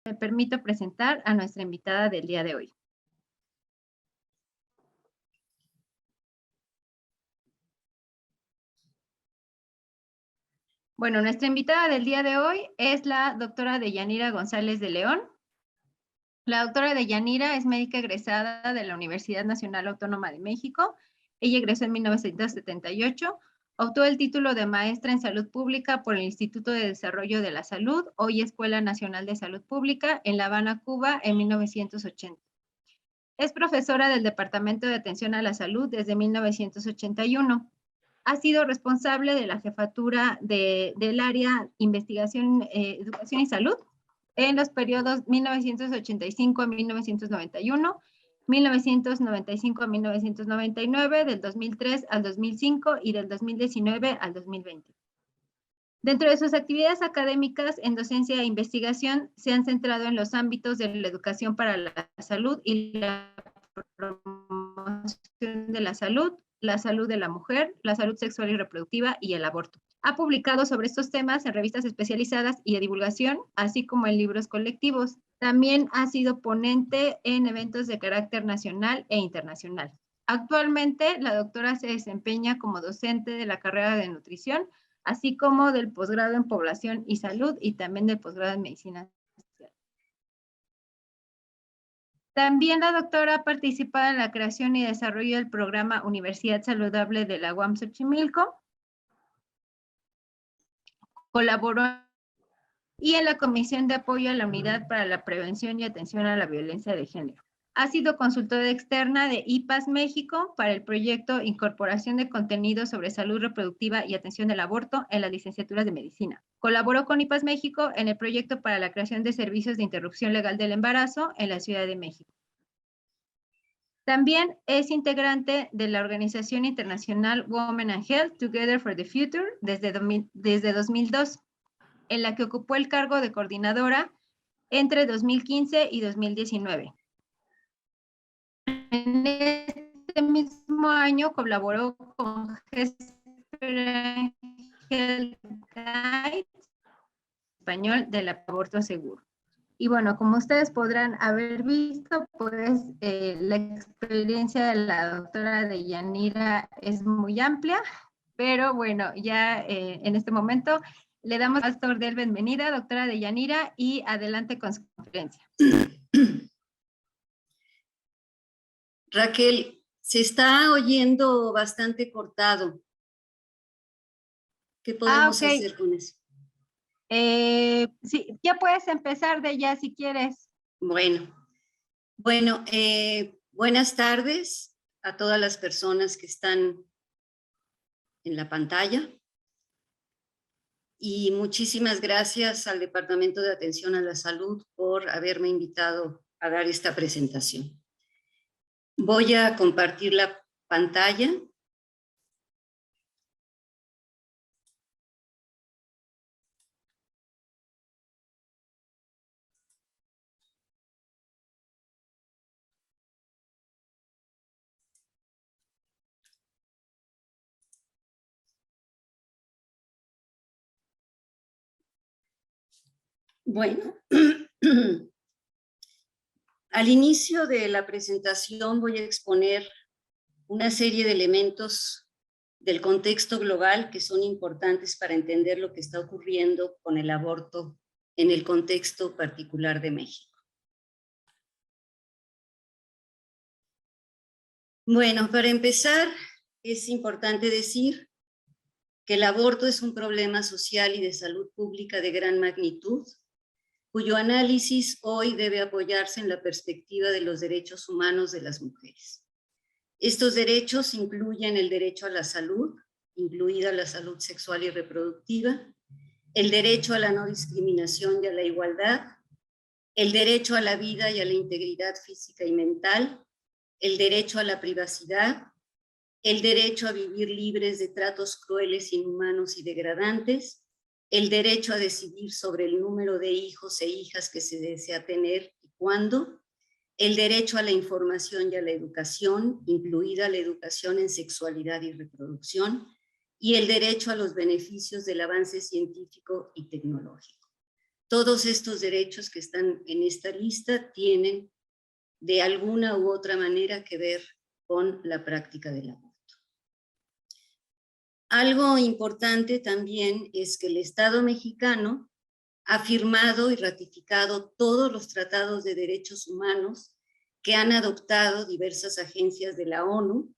Me permito presentar a nuestra invitada del día de hoy. Bueno, nuestra invitada del día de hoy es la doctora Deyanira González de León. La doctora Deyanira es médica egresada de la Universidad Nacional Autónoma de México. Ella egresó en 1978. Obtuvo el título de maestra en salud pública por el Instituto de Desarrollo de la Salud, hoy Escuela Nacional de Salud Pública, en La Habana, Cuba, en 1980. Es profesora del Departamento de Atención a la Salud desde 1981. Ha sido responsable de la jefatura del área Investigación, Educación y Salud en los periodos 1985 a 1991, 1995 a 1999, del 2003 al 2005 y del 2019 al 2020. Dentro de sus actividades académicas en docencia e investigación se han centrado en los ámbitos de la educación para la salud y la promoción de la salud de la mujer, la salud sexual y reproductiva y el aborto. Ha publicado sobre estos temas en revistas especializadas y de divulgación, así como en libros colectivos. También ha sido ponente en eventos de carácter nacional e internacional. Actualmente, la doctora se desempeña como docente de la carrera de nutrición, así como del posgrado en población y salud y también del posgrado en medicina social. También la doctora ha participado en la creación y desarrollo del programa Universidad Saludable de la UAM Xochimilco. Colaboró y en la Comisión de Apoyo a la Unidad para la Prevención y Atención a la Violencia de Género. Ha sido consultora externa de IPAS México para el proyecto Incorporación de Contenidos sobre Salud Reproductiva y Atención al Aborto en las licenciaturas de Medicina. Colaboró con IPAS México en el proyecto para la creación de servicios de interrupción legal del embarazo en la Ciudad de México. También es integrante de la organización internacional Women and Health Together for the Future desde 2002, en la que ocupó el cargo de coordinadora entre 2015 y 2019. En este mismo año colaboró con Health Guide español del aborto seguro. Y bueno, como ustedes podrán haber visto, pues la experiencia de la doctora Deyanira es muy amplia, pero bueno, ya en este momento le damos al pastor de bienvenida, doctora Deyanira, y adelante con su conferencia. Raquel, se está oyendo bastante cortado. ¿Qué podemos hacer con eso? Sí, ya puedes empezar de ya si quieres. Bueno, buenas tardes a todas las personas que están en la pantalla y muchísimas gracias al Departamento de Atención a la Salud por haberme invitado a dar esta presentación. Voy a compartir la pantalla. Bueno, al inicio de la presentación voy a exponer una serie de elementos del contexto global que son importantes para entender lo que está ocurriendo con el aborto en el contexto particular de México. Bueno, para empezar, es importante decir que el aborto es un problema social y de salud pública de gran magnitud, cuyo análisis hoy debe apoyarse en la perspectiva de los derechos humanos de las mujeres. Estos derechos incluyen el derecho a la salud, incluida la salud sexual y reproductiva, el derecho a la no discriminación y a la igualdad, el derecho a la vida y a la integridad física y mental, el derecho a la privacidad, el derecho a vivir libres de tratos crueles, inhumanos y degradantes, el derecho a decidir sobre el número de hijos e hijas que se desea tener y cuándo, el derecho a la información y a la educación, incluida la educación en sexualidad y reproducción, y el derecho a los beneficios del avance científico y tecnológico. Todos estos derechos que están en esta lista tienen de alguna u otra manera que ver con la práctica del aborto. Algo importante también es que el Estado mexicano ha firmado y ratificado todos los tratados de derechos humanos que han adoptado diversas agencias de la ONU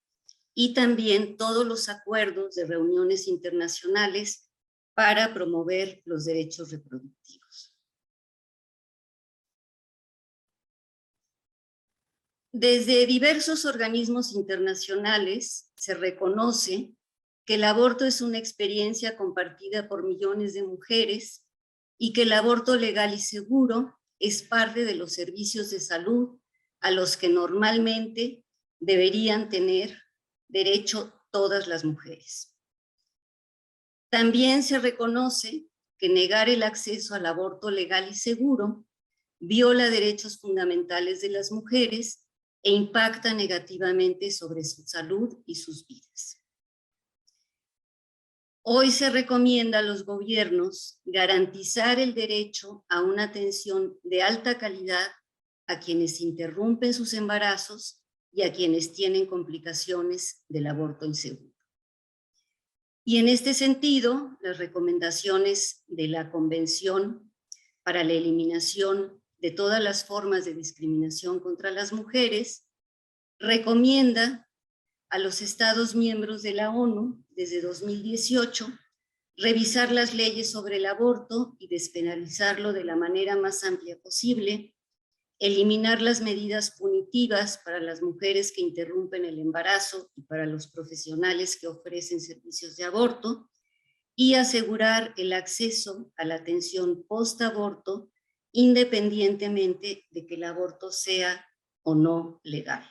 y también todos los acuerdos de reuniones internacionales para promover los derechos reproductivos. Desde diversos organismos internacionales se reconoce que el aborto es una experiencia compartida por millones de mujeres y que el aborto legal y seguro es parte de los servicios de salud a los que normalmente deberían tener derecho todas las mujeres. También se reconoce que negar el acceso al aborto legal y seguro viola derechos fundamentales de las mujeres e impacta negativamente sobre su salud y sus vidas. Hoy se recomienda a los gobiernos garantizar el derecho a una atención de alta calidad a quienes interrumpen sus embarazos y a quienes tienen complicaciones del aborto inseguro. Y en este sentido, las recomendaciones de la Convención para la Eliminación de todas las formas de discriminación contra las mujeres recomienda a los Estados miembros de la ONU desde 2018 revisar las leyes sobre el aborto y despenalizarlo de la manera más amplia posible, eliminar las medidas punitivas para las mujeres que interrumpen el embarazo y para los profesionales que ofrecen servicios de aborto, y asegurar el acceso a la atención post-aborto independientemente de que el aborto sea o no legal.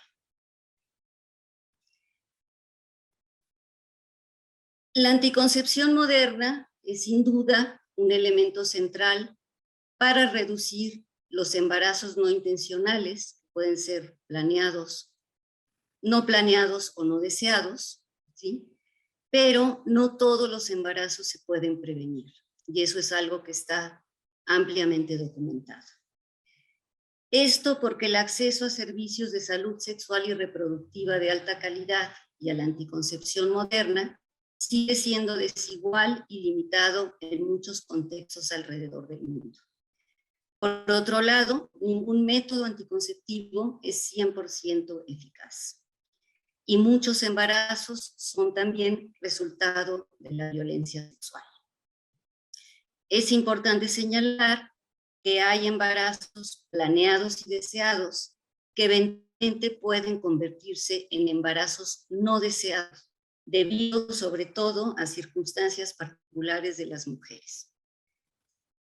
La anticoncepción moderna es sin duda un elemento central para reducir los embarazos no intencionales, que pueden ser planeados, no planeados o no deseados, ¿sí? Pero no todos los embarazos se pueden prevenir, y eso es algo que está ampliamente documentado. Esto porque el acceso a servicios de salud sexual y reproductiva de alta calidad y a la anticoncepción moderna sigue siendo desigual y limitado en muchos contextos alrededor del mundo. Por otro lado, ningún método anticonceptivo es 100% eficaz. Y muchos embarazos son también resultado de la violencia sexual. Es importante señalar que hay embarazos planeados y deseados que eventualmente pueden convertirse en embarazos no deseados, debido sobre todo a circunstancias particulares de las mujeres.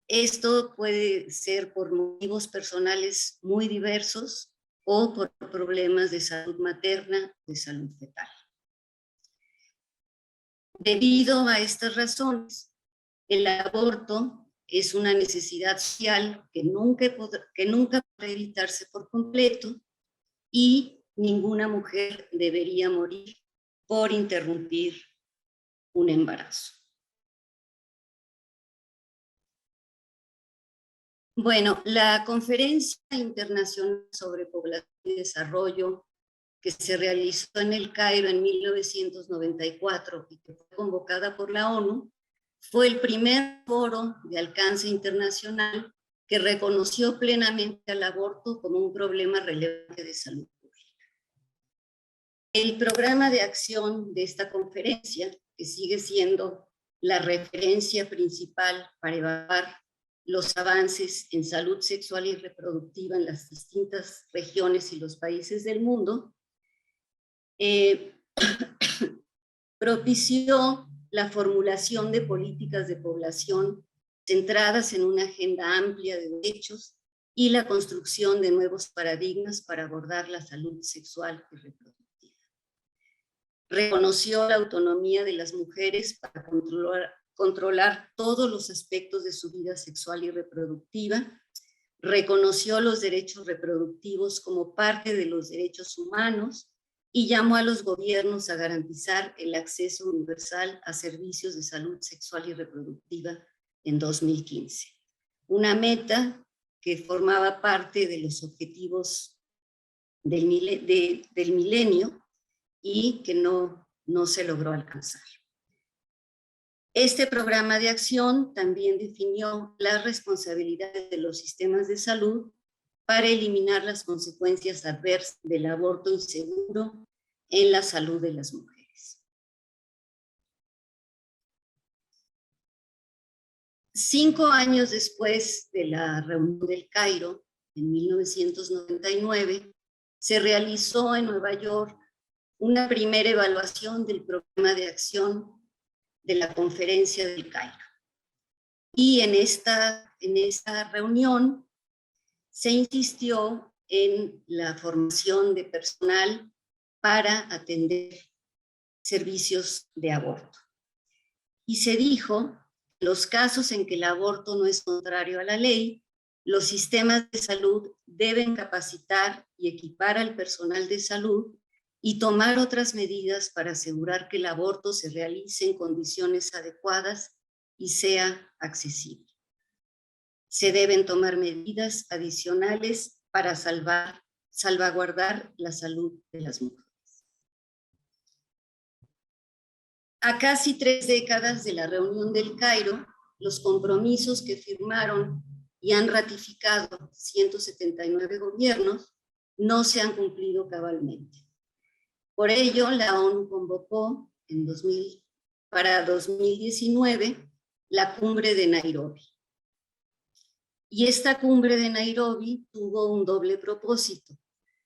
Esto puede ser por motivos personales muy diversos o por problemas de salud materna, de salud fetal. Debido a estas razones, el aborto es una necesidad social que nunca podrá evitarse por completo y ninguna mujer debería morir por interrumpir un embarazo. Bueno, la Conferencia Internacional sobre Población y Desarrollo que se realizó en El Cairo en 1994 y que fue convocada por la ONU, fue el primer foro de alcance internacional que reconoció plenamente al aborto como un problema relevante de salud pública. El programa de acción de esta conferencia, que sigue siendo la referencia principal para evaluar los avances en salud sexual y reproductiva en las distintas regiones y los países del mundo, propició la formulación de políticas de población centradas en una agenda amplia de derechos y la construcción de nuevos paradigmas para abordar la salud sexual y reproductiva. Reconoció la autonomía de las mujeres para controlar todos los aspectos de su vida sexual y reproductiva, reconoció los derechos reproductivos como parte de los derechos humanos y llamó a los gobiernos a garantizar el acceso universal a servicios de salud sexual y reproductiva en 2015. una meta que formaba parte de los objetivos del milenio y que no se logró alcanzar. Este programa de acción también definió las responsabilidades de los sistemas de salud para eliminar las consecuencias adversas del aborto inseguro en la salud de las mujeres. 5 años después de la reunión del Cairo, en 1999, se realizó en Nueva York una primera evaluación del programa de acción de la Conferencia del Cairo. Y en esta reunión se insistió en la formación de personal para atender servicios de aborto. Y se dijo, los casos en que el aborto no es contrario a la ley, los sistemas de salud deben capacitar y equipar al personal de salud y tomar otras medidas para asegurar que el aborto se realice en condiciones adecuadas y sea accesible. Se deben tomar medidas adicionales para salvaguardar la salud de las mujeres. A casi 3 décadas de la reunión del Cairo, los compromisos que firmaron y han ratificado 179 gobiernos no se han cumplido cabalmente. Por ello, la ONU convocó para 2019 la cumbre de Nairobi. Y esta cumbre de Nairobi tuvo un doble propósito.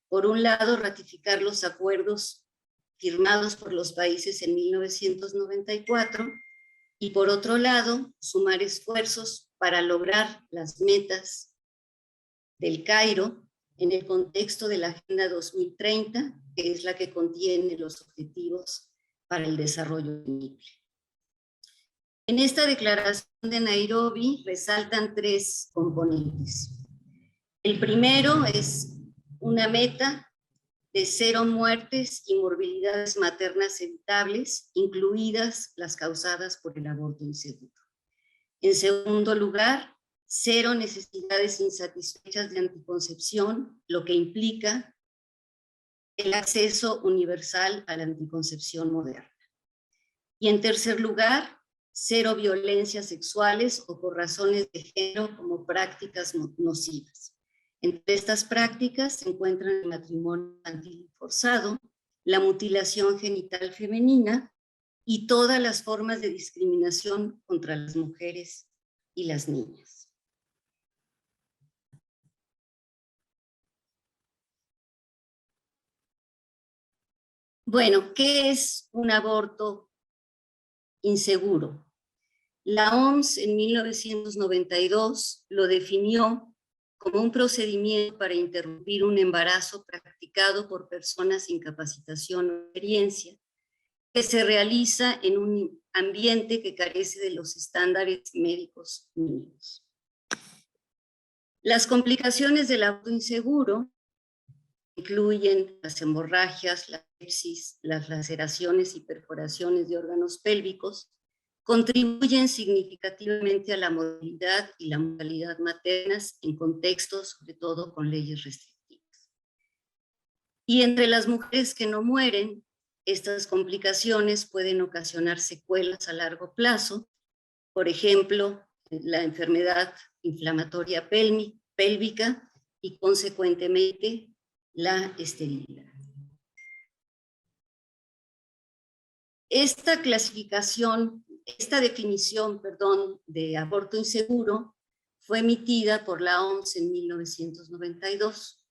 Por un lado, ratificar los acuerdos firmados por los países en 1994 y por otro lado, sumar esfuerzos para lograr las metas del Cairo en el contexto de la Agenda 2030, que es la que contiene los objetivos para el desarrollo sostenible. En esta declaración de Nairobi resaltan 3 componentes. El primero es una meta de 0 muertes y morbilidades maternas evitables, incluidas las causadas por el aborto inseguro. En segundo lugar, 0 necesidades insatisfechas de anticoncepción, lo que implica el acceso universal a la anticoncepción moderna. Y en tercer lugar, 0 violencias sexuales o por razones de género como prácticas nocivas. Entre estas prácticas se encuentran el matrimonio infantil forzado, la mutilación genital femenina y todas las formas de discriminación contra las mujeres y las niñas. Bueno, ¿qué es un aborto inseguro? La OMS en 1992 lo definió como un procedimiento para interrumpir un embarazo practicado por personas sin capacitación o experiencia, que se realiza en un ambiente que carece de los estándares médicos mínimos. Las complicaciones del aborto inseguro incluyen las hemorragias, la sepsis, las laceraciones y perforaciones de órganos pélvicos, contribuyen significativamente a la movilidad y la mortalidad maternas en contextos, sobre todo, con leyes restrictivas. Y entre las mujeres que no mueren, estas complicaciones pueden ocasionar secuelas a largo plazo, por ejemplo, la enfermedad inflamatoria pélvica y, consecuentemente, la esterilidad. Esta definición de aborto inseguro fue emitida por la OMS en 1992.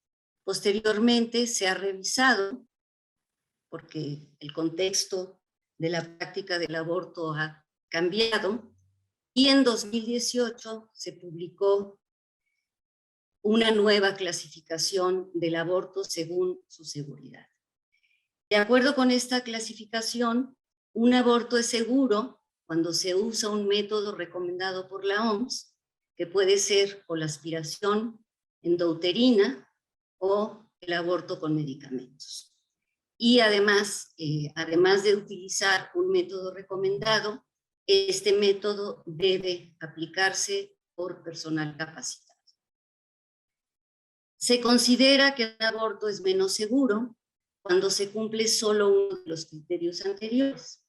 Posteriormente se ha revisado, porque el contexto de la práctica del aborto ha cambiado, y en 2018 se publicó una nueva clasificación del aborto según su seguridad. De acuerdo con esta clasificación, un aborto es seguro cuando se usa un método recomendado por la OMS, que puede ser o la aspiración endouterina o el aborto con medicamentos. Y además de utilizar un método recomendado, este método debe aplicarse por personal capacitado. Se considera que el aborto es menos seguro cuando se cumple solo uno de los criterios anteriores.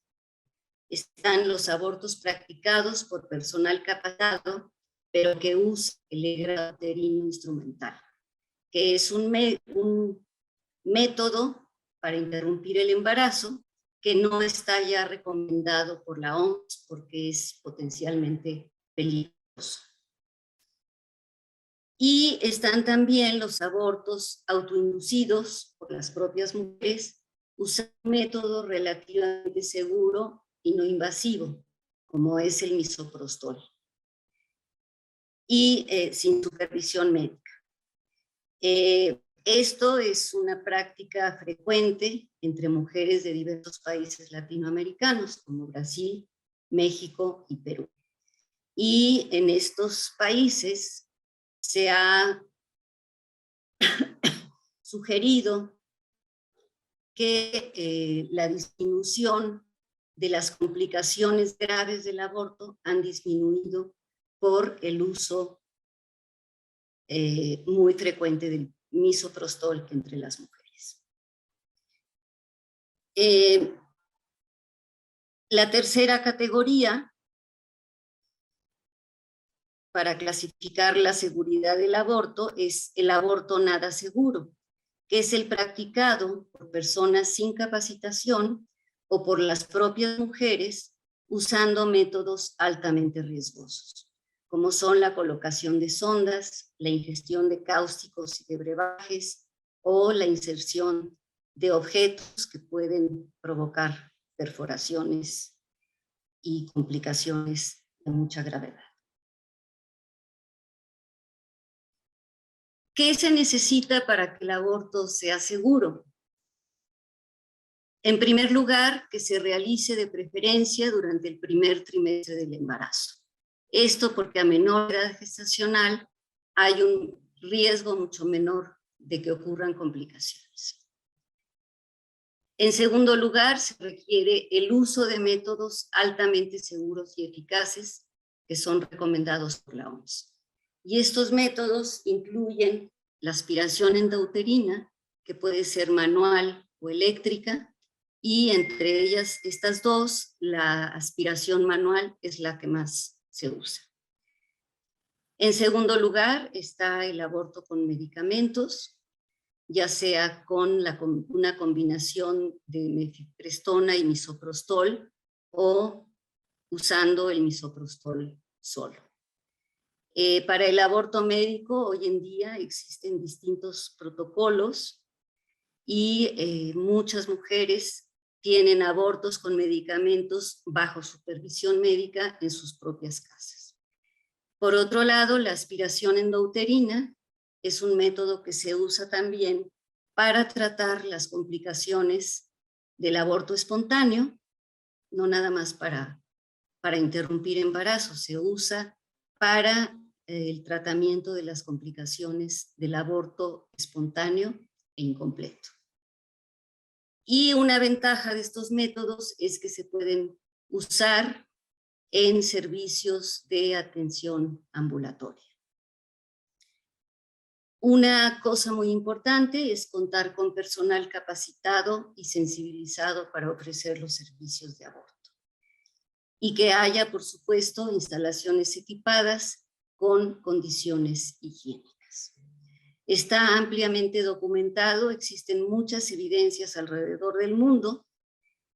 Están los abortos practicados por personal capacitado, pero que usa el legrado uterino instrumental, que es un método para interrumpir el embarazo que no está ya recomendado por la OMS porque es potencialmente peligroso. Y están también los abortos autoinducidos por las propias mujeres, usando un método relativamente seguro y no invasivo, como es el misoprostol, y sin supervisión médica. Esto es una práctica frecuente entre mujeres de diversos países latinoamericanos, como Brasil, México y Perú. Y en estos países se ha sugerido que la disminución de las complicaciones graves del aborto han disminuido por el uso muy frecuente del misoprostol entre las mujeres. La tercera categoría para clasificar la seguridad del aborto es el aborto nada seguro, que es el practicado por personas sin capacitación o por las propias mujeres usando métodos altamente riesgosos, como son la colocación de sondas, la ingestión de cáusticos y de brebajes o la inserción de objetos que pueden provocar perforaciones y complicaciones de mucha gravedad. ¿Qué se necesita para que el aborto sea seguro? En primer lugar, que se realice de preferencia durante el primer trimestre del embarazo. Esto porque a menor edad gestacional hay un riesgo mucho menor de que ocurran complicaciones. En segundo lugar, se requiere el uso de métodos altamente seguros y eficaces que son recomendados por la OMS. Y estos métodos incluyen la aspiración endouterina, que puede ser manual o eléctrica, y entre ellas, estas dos, la aspiración manual es la que más se usa. En segundo lugar está el aborto con medicamentos, ya sea con una combinación de mifepristona y misoprostol o usando el misoprostol solo. Para el aborto médico, hoy en día existen distintos protocolos y muchas mujeres tienen abortos con medicamentos bajo supervisión médica en sus propias casas. Por otro lado, la aspiración endouterina es un método que se usa también para tratar las complicaciones del aborto espontáneo, no nada más para interrumpir embarazo, se usa para el tratamiento de las complicaciones del aborto espontáneo e incompleto. Y una ventaja de estos métodos es que se pueden usar en servicios de atención ambulatoria. Una cosa muy importante es contar con personal capacitado y sensibilizado para ofrecer los servicios de aborto. Y que haya, por supuesto, instalaciones equipadas con condiciones higiénicas. Está ampliamente documentado, existen muchas evidencias alrededor del mundo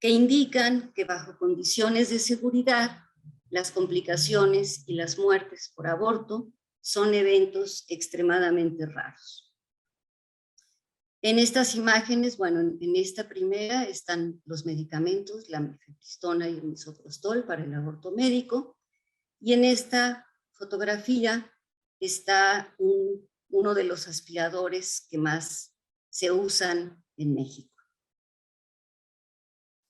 que indican que bajo condiciones de seguridad, las complicaciones y las muertes por aborto son eventos extremadamente raros. En estas imágenes, bueno, en esta primera están los medicamentos, la mifepristona y el misoprostol para el aborto médico, y en esta fotografía está uno de los aspiradores que más se usan en México.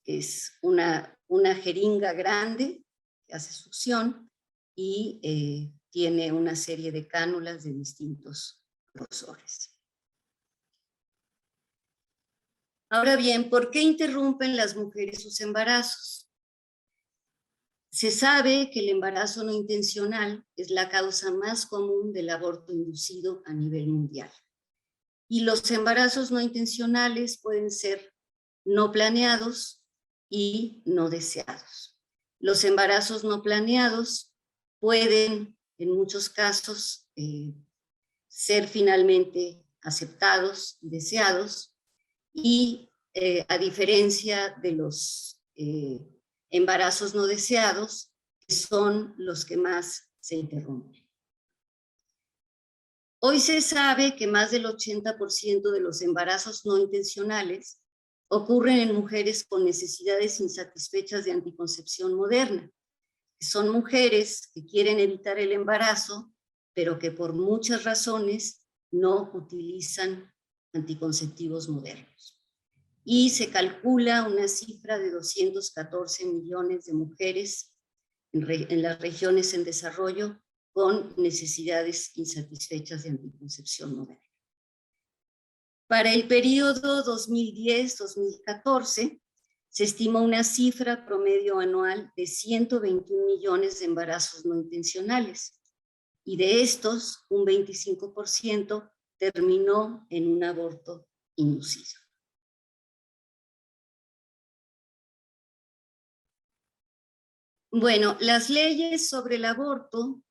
Es una jeringa grande que hace succión y tiene una serie de cánulas de distintos grosores. Ahora bien, ¿por qué interrumpen las mujeres sus embarazos? Se sabe que el embarazo no intencional es la causa más común del aborto inducido a nivel mundial. Y los embarazos no intencionales pueden ser no planeados y no deseados. Los embarazos no planeados pueden, en muchos casos, ser finalmente aceptados y deseados, y a diferencia de los embarazos no deseados, que son los que más se interrumpen. Hoy se sabe que más del 80% de los embarazos no intencionales ocurren en mujeres con necesidades insatisfechas de anticoncepción moderna. Son mujeres que quieren evitar el embarazo, pero que por muchas razones no utilizan anticonceptivos modernos. Y se calcula una cifra de 214 millones de mujeres en las regiones en desarrollo con necesidades insatisfechas de anticoncepción moderna. Para el periodo 2010-2014, se estimó una cifra promedio anual de 121 millones de embarazos no intencionales, y de estos, un 25% terminó en un aborto inducido. Bueno, las leyes sobre el aborto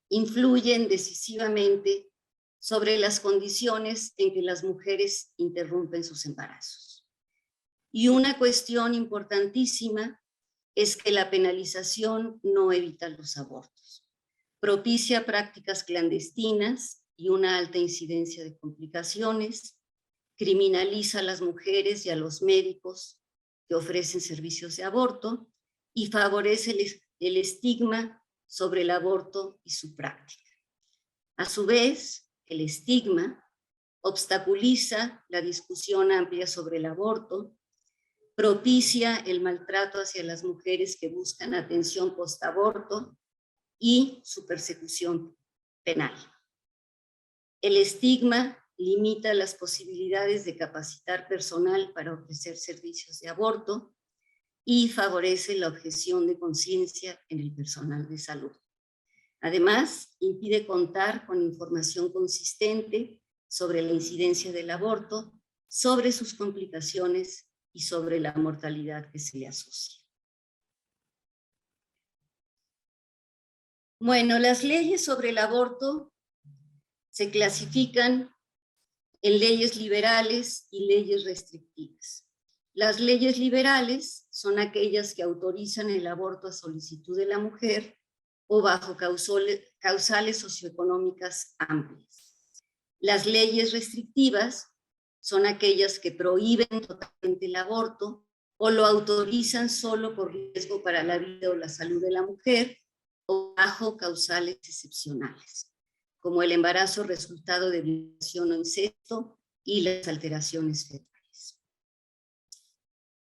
influyen decisivamente sobre las condiciones en que las mujeres interrumpen sus embarazos. Y una cuestión importantísima es que la penalización no evita los abortos. Propicia prácticas clandestinas y una alta incidencia de complicaciones, criminaliza a las mujeres y a los médicos que ofrecen servicios de aborto y favorece el estigma sobre el aborto y su práctica. A su vez, el estigma obstaculiza la discusión amplia sobre el aborto, propicia el maltrato hacia las mujeres que buscan atención postaborto y su persecución penal. El estigma limita las posibilidades de capacitar personal para ofrecer servicios de aborto y favorece la objeción de conciencia en el personal de salud. Además, impide contar con información consistente sobre la incidencia del aborto, sobre sus complicaciones y sobre la mortalidad que se le asocia. Bueno, las leyes sobre el aborto se clasifican en leyes liberales y leyes restrictivas. Las leyes liberales son aquellas que autorizan el aborto a solicitud de la mujer o bajo causales socioeconómicas amplias. Las leyes restrictivas son aquellas que prohíben totalmente el aborto o lo autorizan solo por riesgo para la vida o la salud de la mujer o bajo causales excepcionales, como el embarazo resultado de violación o incesto y las alteraciones fetales.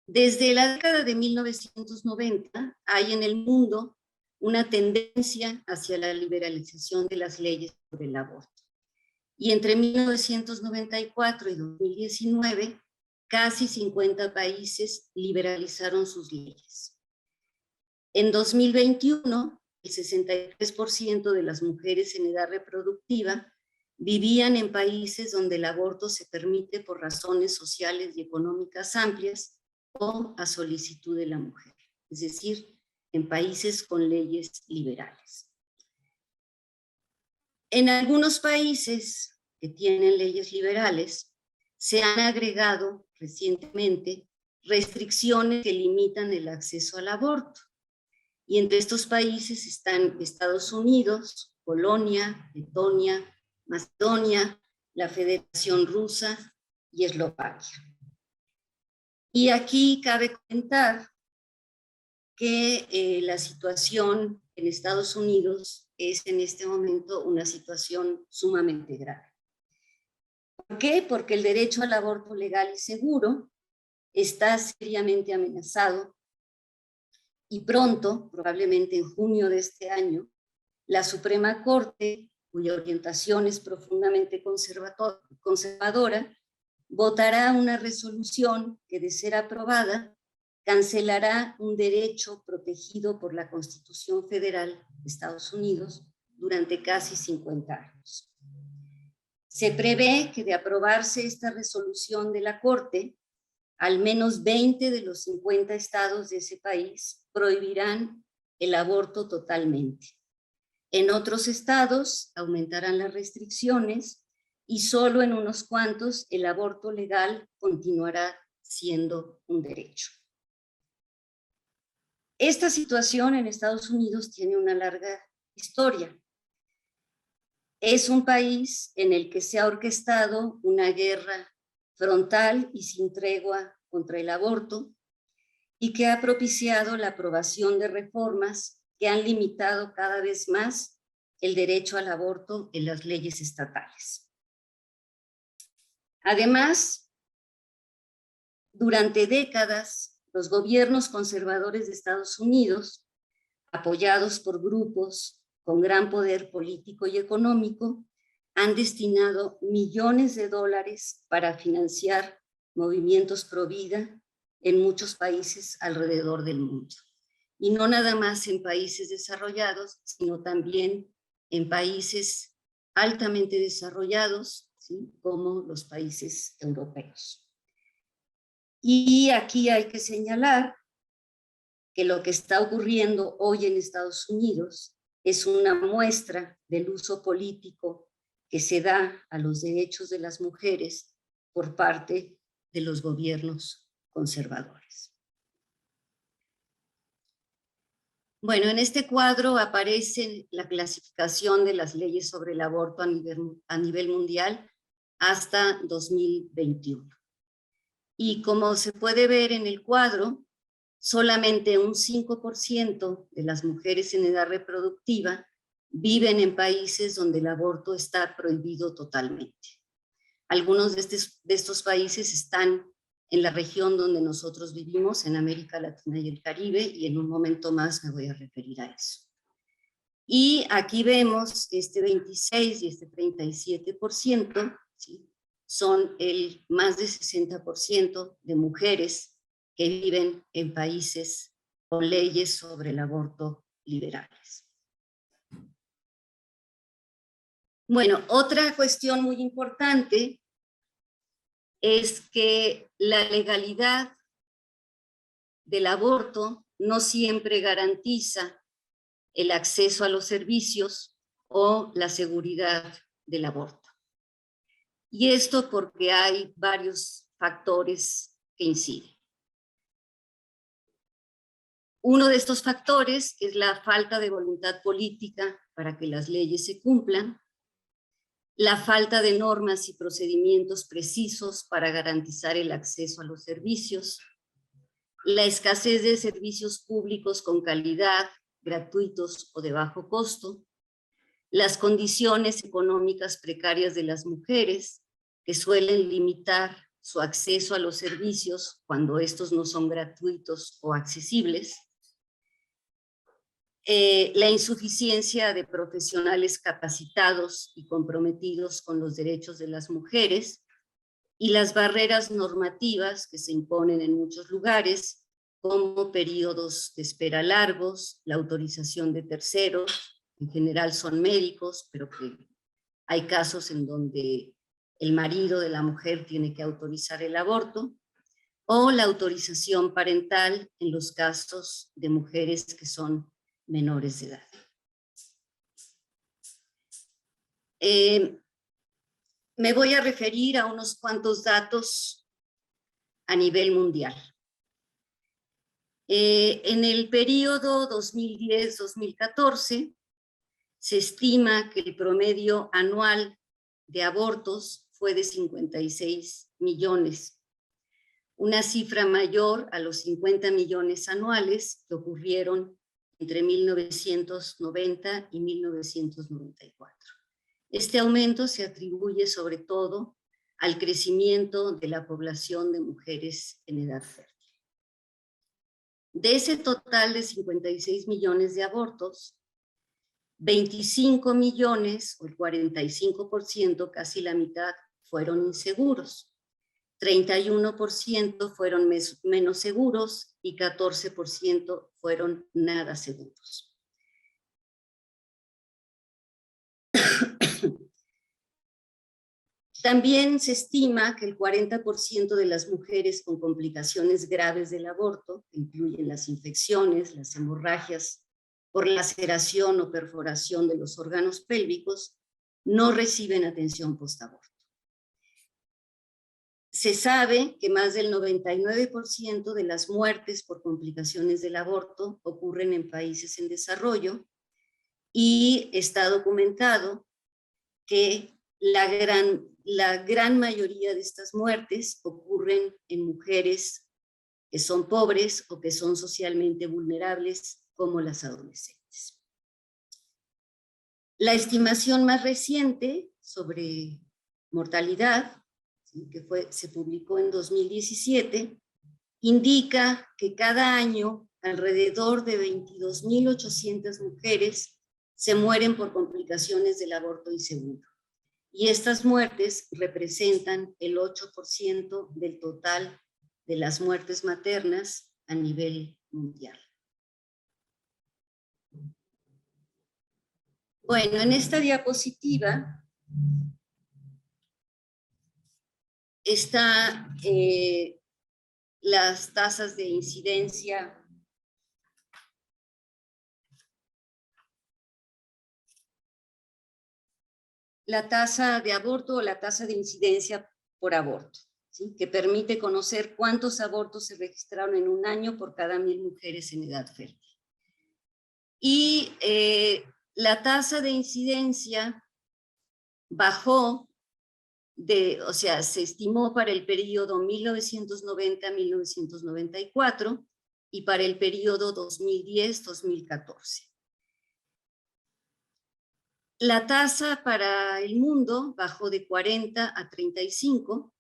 Desde la década de 1990 hay en el mundo una tendencia hacia la liberalización de las leyes sobre el aborto. Y entre 1994 y 2019, casi 50 países liberalizaron sus leyes. En 2021, el 63% de las mujeres en edad reproductiva vivían en países donde el aborto se permite por razones sociales y económicas amplias o a solicitud de la mujer, es decir, en países con leyes liberales. En algunos países que tienen leyes liberales, se han agregado recientemente restricciones que limitan el acceso al aborto. Y entre estos países están Estados Unidos, Polonia, Letonia, Macedonia, la Federación Rusa y Eslovaquia. Y aquí cabe comentar que la situación en Estados Unidos es en este momento una situación sumamente grave. ¿Por qué? Porque el derecho al aborto legal y seguro está seriamente amenazado y pronto, probablemente en junio de este año, la Suprema Corte, cuya orientación es profundamente conservadora, votará una resolución que, de ser aprobada, cancelará un derecho protegido por la Constitución Federal de Estados Unidos durante casi 50 años. Se prevé que de aprobarse esta resolución de la Corte, al menos 20 de los 50 estados de ese país prohibirán el aborto totalmente. En otros estados aumentarán las restricciones y solo en unos cuantos el aborto legal continuará siendo un derecho. Esta situación en Estados Unidos tiene una larga historia. Es un país en el que se ha orquestado una guerra frontal y sin tregua contra el aborto y que ha propiciado la aprobación de reformas que han limitado cada vez más el derecho al aborto en las leyes estatales. Además, durante décadas, los gobiernos conservadores de Estados Unidos, apoyados por grupos con gran poder político y económico, han destinado millones de dólares para financiar movimientos pro vida en muchos países alrededor del mundo. Y no nada más en países desarrollados, sino también en países altamente desarrollados, ¿sí?, como los países europeos. Y aquí hay que señalar que lo que está ocurriendo hoy en Estados Unidos es una muestra del uso político que se da a los derechos de las mujeres por parte de los gobiernos conservadores. Bueno, en este cuadro aparece la clasificación de las leyes sobre el aborto a nivel mundial hasta 2021. Y como se puede ver en el cuadro, solamente un 5% de las mujeres en edad reproductiva viven en países donde el aborto está prohibido totalmente. Algunos de estos países están en la región donde nosotros vivimos, en América Latina y el Caribe, y en un momento más me voy a referir a eso. Y aquí vemos este 26 y este 37%, ¿sí?, son el más de 60% de mujeres que viven en países con leyes sobre el aborto liberales. Bueno, otra cuestión muy importante es que la legalidad del aborto no siempre garantiza el acceso a los servicios o la seguridad del aborto. Y esto porque hay varios factores que inciden. Uno de estos factores es la falta de voluntad política para que las leyes se cumplan, la falta de normas y procedimientos precisos para garantizar el acceso a los servicios, la escasez de servicios públicos con calidad, gratuitos o de bajo costo, las condiciones económicas precarias de las mujeres, que suelen limitar su acceso a los servicios cuando estos no son gratuitos o accesibles, la insuficiencia de profesionales capacitados y comprometidos con los derechos de las mujeres y las barreras normativas que se imponen en muchos lugares, como periodos de espera largos, la autorización de terceros, en general son médicos, pero que hay casos en donde el marido de la mujer tiene que autorizar el aborto, o la autorización parental en los casos de mujeres que son menores de edad. Me voy a referir a unos cuantos datos a nivel mundial. En el periodo 2010-2014 se estima que el promedio anual de abortos fue de 56 millones, una cifra mayor a los 50 millones anuales que ocurrieron entre 1990 y 1994. Este aumento se atribuye sobre todo al crecimiento de la población de mujeres en edad fértil. De ese total de 56 millones de abortos, 25 millones, o el 45%, casi la mitad, fueron inseguros. 31% fueron menos seguros y 14% fueron nada seguros. También se estima que el 40% de las mujeres con complicaciones graves del aborto, que incluyen las infecciones, las hemorragias por laceración o perforación de los órganos pélvicos, no reciben atención postaborto. Se sabe que más del 99% de las muertes por complicaciones del aborto ocurren en países en desarrollo y está documentado que la gran mayoría de estas muertes ocurren en mujeres que son pobres o que son socialmente vulnerables, como las adolescentes. La estimación más reciente sobre mortalidad, que se publicó en 2017, indica que cada año alrededor de 22.800 mujeres se mueren por complicaciones del aborto inseguro. Y estas muertes representan el 8% del total de las muertes maternas a nivel mundial. Bueno, en esta diapositiva está las tasas de incidencia la tasa de aborto o la tasa de incidencia por aborto, ¿sí? Que permite conocer cuántos abortos se registraron en un año por cada 1.000 mujeres en edad fértil. Y la tasa de incidencia bajó, o sea, se estimó para el periodo 1990-1994 y para el periodo 2010-2014. La tasa para el mundo bajó de 40 a 35,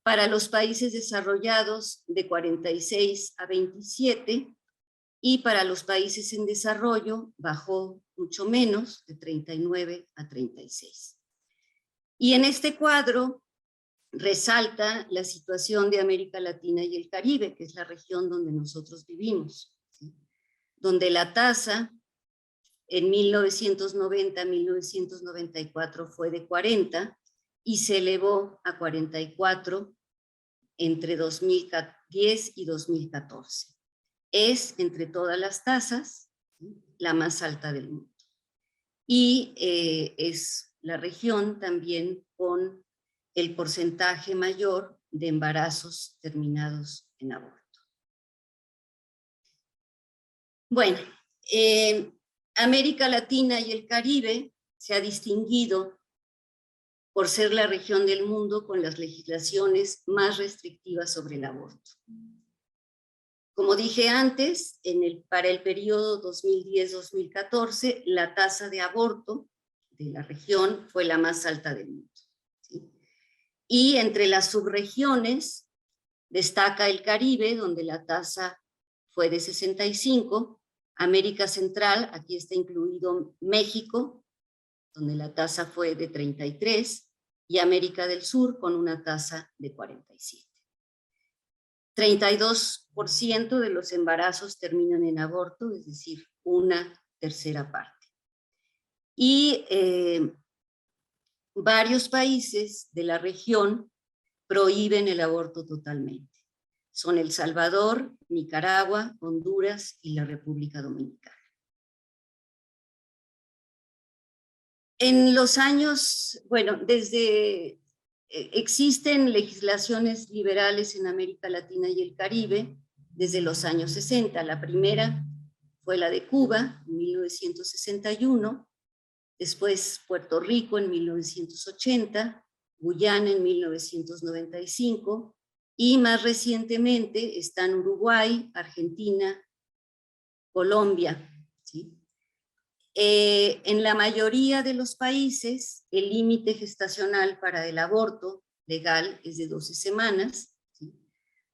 para los países desarrollados de 46 a 27, y para los países en desarrollo bajó mucho menos, de 39 a 36. Y en este cuadro resalta la situación de América Latina y el Caribe, que es la región donde nosotros vivimos, ¿sí? Donde la tasa en 1990-1994 fue de 40 y se elevó a 44 entre 2010 y 2014. Es, entre todas las tasas, la más alta del mundo. Y es la región también con el porcentaje mayor de embarazos terminados en aborto. Bueno, América Latina y el Caribe se ha distinguido por ser la región del mundo con las legislaciones más restrictivas sobre el aborto. Como dije antes, para el periodo 2010-2014, la tasa de aborto de la región fue la más alta del mundo, ¿sí? Y entre las subregiones destaca el Caribe, donde la tasa fue de 65, América Central, aquí está incluido México, donde la tasa fue de 33, y América del Sur con una tasa de 47. 32% de los embarazos terminan en aborto, es decir, una tercera parte. Y varios países de la región prohíben el aborto totalmente. Son El Salvador, Nicaragua, Honduras y la República Dominicana. En los años, bueno, existen legislaciones liberales en América Latina y el Caribe desde los años 60. La primera fue la de Cuba en 1961, después Puerto Rico en 1980, Guyana en 1995, y más recientemente están Uruguay, Argentina, Colombia, ¿sí? En la mayoría de los países, el límite gestacional para el aborto legal es de 12 semanas, ¿sí?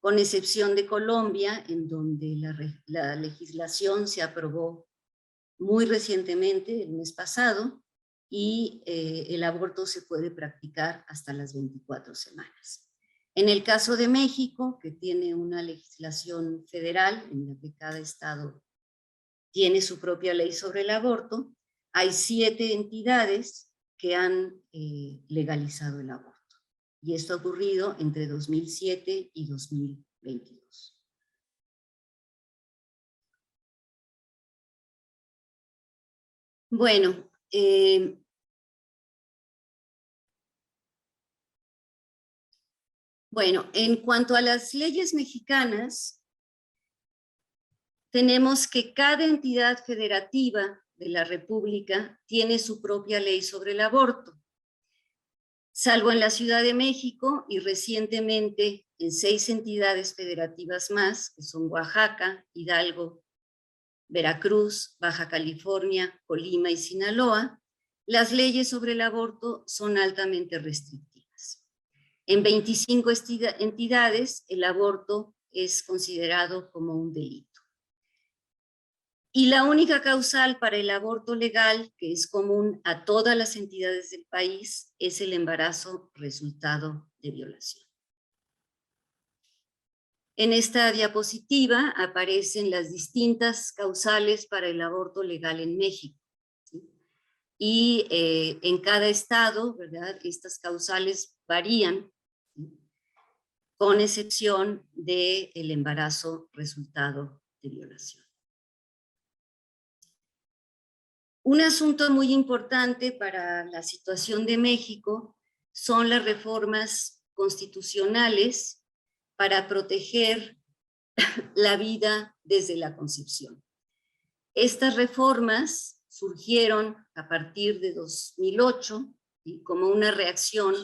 Con excepción de Colombia, en donde la legislación se aprobó muy recientemente, el mes pasado, y el aborto se puede practicar hasta las 24 semanas. En el caso de México, que tiene una legislación federal en la que cada estado tiene su propia ley sobre el aborto, hay 7 entidades que han legalizado el aborto. Y esto ha ocurrido entre 2007 y 2022. Bueno, en cuanto a las leyes mexicanas, tenemos que cada entidad federativa de la República tiene su propia ley sobre el aborto, salvo en la Ciudad de México y recientemente en 6 entidades federativas más, que son Oaxaca, Hidalgo, Veracruz, Baja California, Colima y Sinaloa. Las leyes sobre el aborto son altamente restrictivas. En 25 entidades el aborto es considerado como un delito. Y la única causal para el aborto legal, que es común a todas las entidades del país, es el embarazo resultado de violación. En esta diapositiva aparecen las distintas causales para el aborto legal en México, ¿sí? Y en cada estado, ¿verdad?, estas causales varían, ¿sí?, con excepción del embarazo resultado de violación. Un asunto muy importante para la situación de México son las reformas constitucionales para proteger la vida desde la concepción. Estas reformas surgieron a partir de 2008, ¿sí?, como una reacción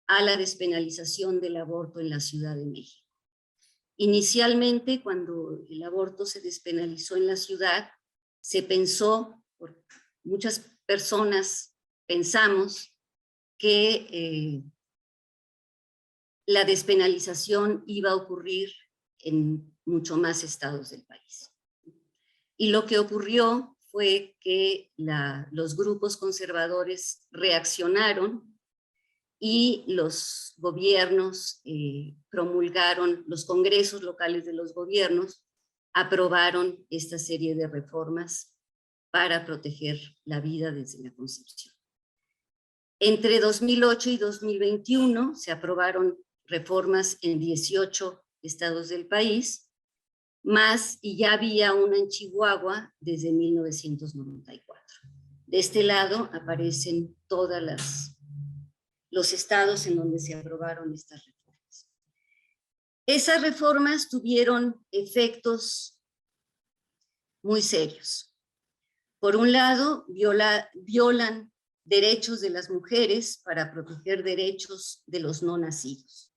a la despenalización del aborto en la Ciudad de México. Inicialmente, cuando el aborto se despenalizó en la ciudad, se pensó, muchas personas pensamos, que la despenalización iba a ocurrir en mucho más estados del país. Y lo que ocurrió fue que los grupos conservadores reaccionaron y los gobiernos promulgaron, los congresos locales de los gobiernos aprobaron esta serie de reformas para proteger la vida desde la concepción. Entre 2008 y 2021 se aprobaron reformas en 18 estados del país, y ya había una en Chihuahua desde 1994. De este lado aparecen todos los estados en donde se aprobaron estas reformas. Esas reformas tuvieron efectos muy serios. Por un lado, violan derechos de las mujeres para proteger derechos de los no nacidos.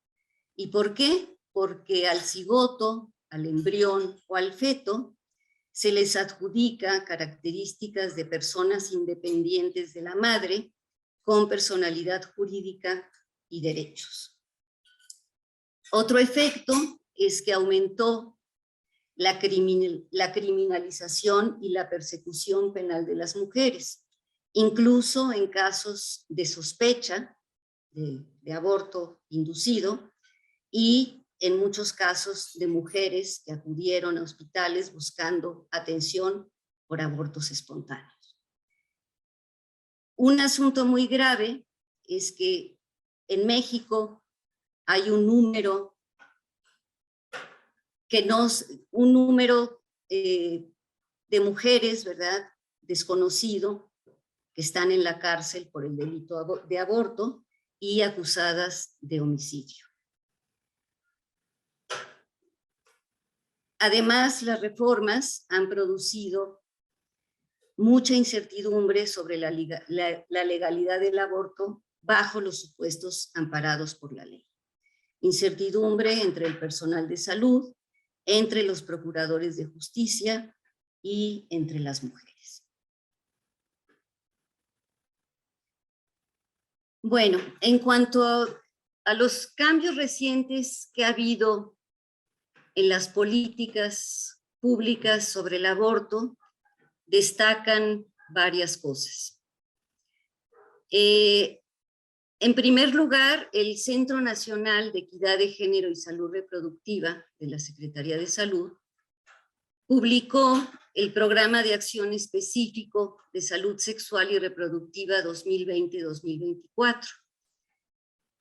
¿Y por qué? Porque al cigoto, al embrión o al feto se les adjudica características de personas independientes de la madre con personalidad jurídica y derechos. Otro efecto es que aumentó la criminalización y la persecución penal de las mujeres, incluso en casos de sospecha de aborto inducido y en muchos casos de mujeres que acudieron a hospitales buscando atención por abortos espontáneos. Un asunto muy grave es que en México hay un número de mujeres, ¿verdad?, desconocido, que están en la cárcel por el delito de aborto y acusadas de homicidio. Además, las reformas han producido mucha incertidumbre sobre la legalidad del aborto bajo los supuestos amparados por la ley. Incertidumbre entre el personal de salud, entre los procuradores de justicia y entre las mujeres. Bueno, en cuanto a los cambios recientes que ha habido en las políticas públicas sobre el aborto, destacan varias cosas. En primer lugar, el Centro Nacional de Equidad de Género y Salud Reproductiva de la Secretaría de Salud publicó el Programa de Acción Específico de Salud Sexual y Reproductiva 2020-2024.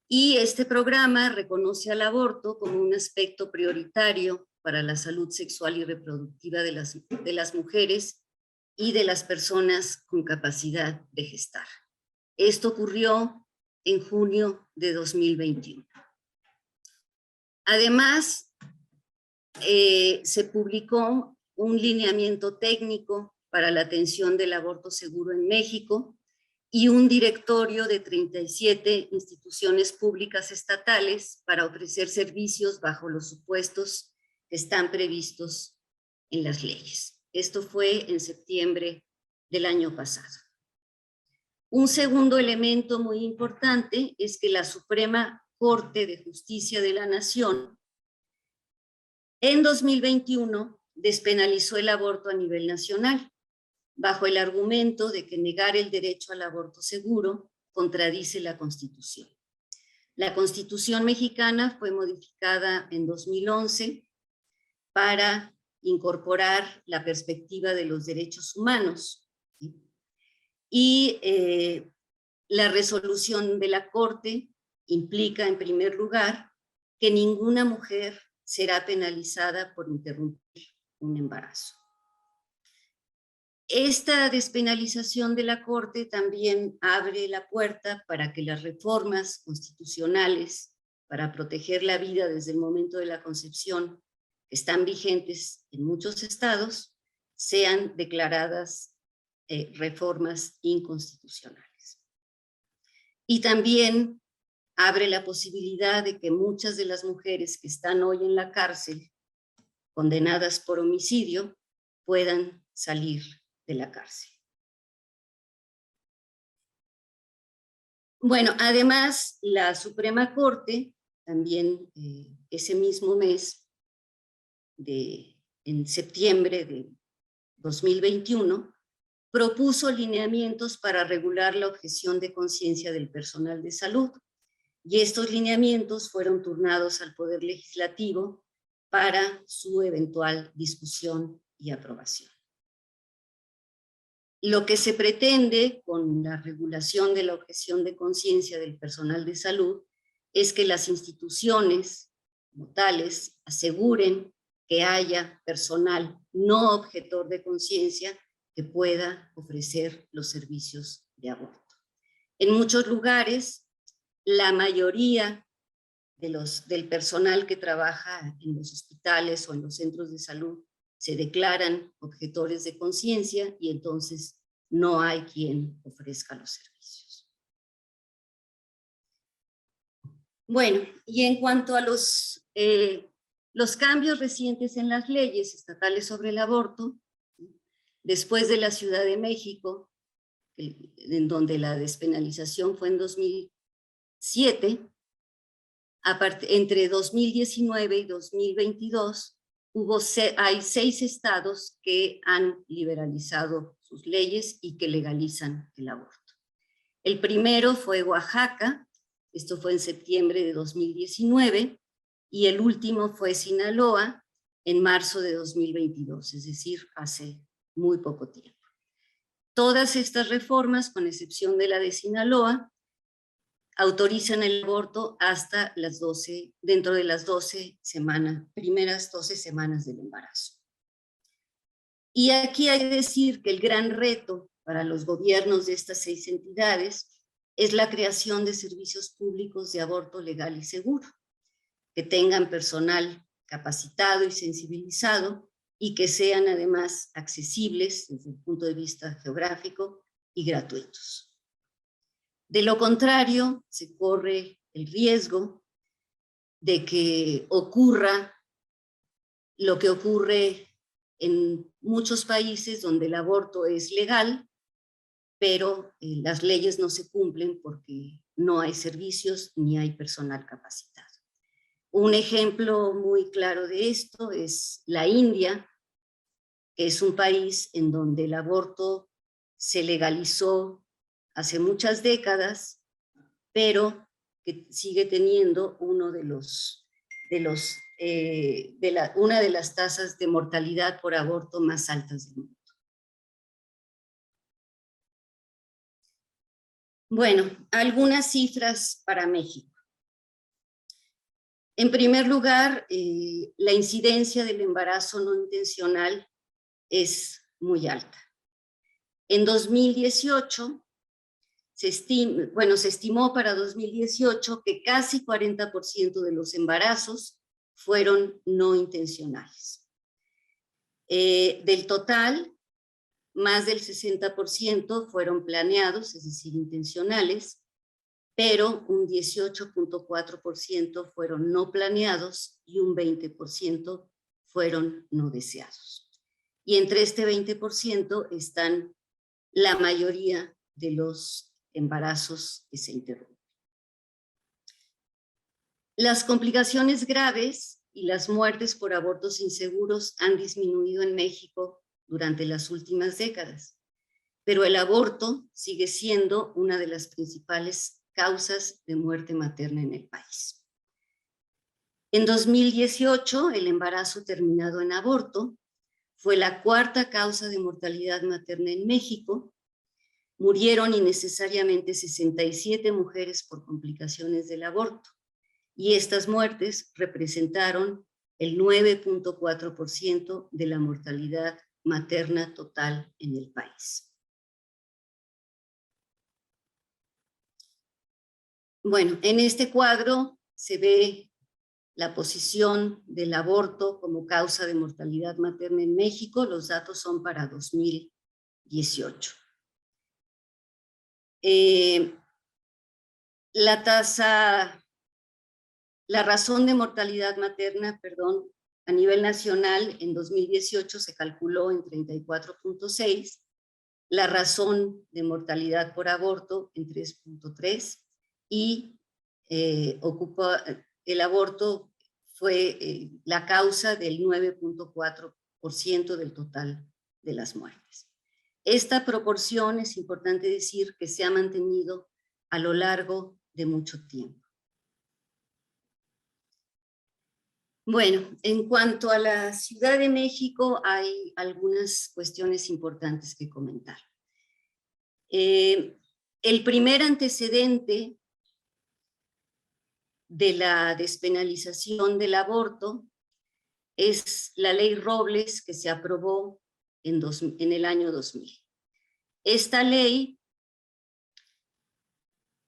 Y este programa reconoce al aborto como un aspecto prioritario para la salud sexual y reproductiva de las mujeres y de las personas con capacidad de gestar. Esto ocurrió en junio de 2021. Además, se publicó un lineamiento técnico para la atención del aborto seguro en México y un directorio de 37 instituciones públicas estatales para ofrecer servicios bajo los supuestos que están previstos en las leyes. Esto fue en septiembre del año pasado. Un segundo elemento muy importante es que la Suprema Corte de Justicia de la Nación en 2021 despenalizó el aborto a nivel nacional, bajo el argumento de que negar el derecho al aborto seguro contradice la Constitución. La Constitución mexicana fue modificada en 2011 para incorporar la perspectiva de los derechos humanos, ¿sí? Y la resolución de la Corte implica, en primer lugar, que ninguna mujer será penalizada por interrumpir un embarazo. Esta despenalización de la Corte también abre la puerta para que las reformas constitucionales para proteger la vida desde el momento de la concepción, que están vigentes en muchos estados, sean declaradas reformas inconstitucionales. Y también abre la posibilidad de que muchas de las mujeres que están hoy en la cárcel, condenadas por homicidio, puedan salir de la cárcel. Bueno, además, la Suprema Corte, también ese mismo mes, en septiembre de 2021, propuso lineamientos para regular la objeción de conciencia del personal de salud, y estos lineamientos fueron turnados al Poder Legislativo para su eventual discusión y aprobación. Lo que se pretende con la regulación de la objeción de conciencia del personal de salud es que las instituciones como tales aseguren que haya personal no objetor de conciencia que pueda ofrecer los servicios de aborto. En muchos lugares, la mayoría del personal que trabaja en los hospitales o en los centros de salud se declaran objetores de conciencia y entonces no hay quien ofrezca los servicios. Bueno, y en cuanto a los cambios recientes en las leyes estatales sobre el aborto, después de la Ciudad de México, en donde la despenalización fue en 2007, entre 2019 y 2022, hay 6 estados que han liberalizado sus leyes y que legalizan el aborto. El primero fue Oaxaca, esto fue en septiembre de 2019, y el último fue Sinaloa en marzo de 2022, es decir, hace muy poco tiempo. Todas estas reformas, con excepción de la de Sinaloa, autorizan el aborto hasta dentro de las primeras 12 semanas del embarazo. Y aquí hay que decir que el gran reto para los gobiernos de estas 6 entidades es la creación de servicios públicos de aborto legal y seguro, que tengan personal capacitado y sensibilizado y que sean además accesibles desde el punto de vista geográfico y gratuitos. De lo contrario, se corre el riesgo de que ocurra lo que ocurre en muchos países donde el aborto es legal, pero las leyes no se cumplen porque no hay servicios ni hay personal capacitado. Un ejemplo muy claro de esto es la India, que es un país en donde el aborto se legalizó hace muchas décadas, pero que sigue teniendo una de las tasas de mortalidad por aborto más altas del mundo. Bueno, algunas cifras para México. En primer lugar, la incidencia del embarazo no intencional es muy alta. En 2018, se estimó para 2018 que casi 40% de los embarazos fueron no intencionales. Del total, más del 60% fueron planeados, es decir, intencionales, pero un 18.4% fueron no planeados y un 20% fueron no deseados. Y entre este 20% están la mayoría de los embarazos que se interrumpen. Las complicaciones graves y las muertes por abortos inseguros han disminuido en México durante las últimas décadas, pero el aborto sigue siendo una de las principales causas de muerte materna en el país. En 2018, el embarazo terminado en aborto fue la cuarta causa de mortalidad materna en México. Murieron innecesariamente 67 mujeres por complicaciones del aborto, y estas muertes representaron el 9.4% de la mortalidad materna total en el país. Bueno, en este cuadro se ve la posición del aborto como causa de mortalidad materna en México. Los datos son para 2018. La razón de mortalidad materna, a nivel nacional en 2018 se calculó en 34.6, la razón de mortalidad por aborto en 3.3, y el aborto fue la causa del 9.4% del total de las muertes. Esta proporción, es importante decir, que se ha mantenido a lo largo de mucho tiempo. Bueno, en cuanto a la Ciudad de México, hay algunas cuestiones importantes que comentar. El primer antecedente de la despenalización del aborto es la ley Robles, que se aprobó en el año 2000. Esta ley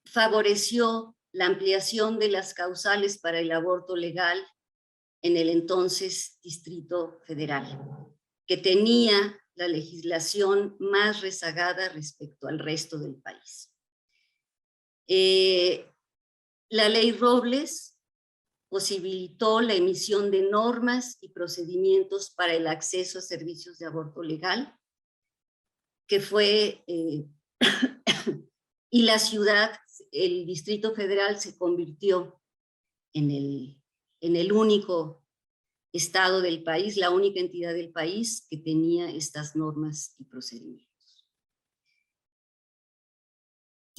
favoreció la ampliación de las causales para el aborto legal en el entonces Distrito Federal, que tenía la legislación más rezagada respecto al resto del país. La ley Robles posibilitó la emisión de normas y procedimientos para el acceso a servicios de aborto legal, que fue, y la ciudad, el Distrito Federal se convirtió en el único estado del país, la única entidad del país que tenía estas normas y procedimientos.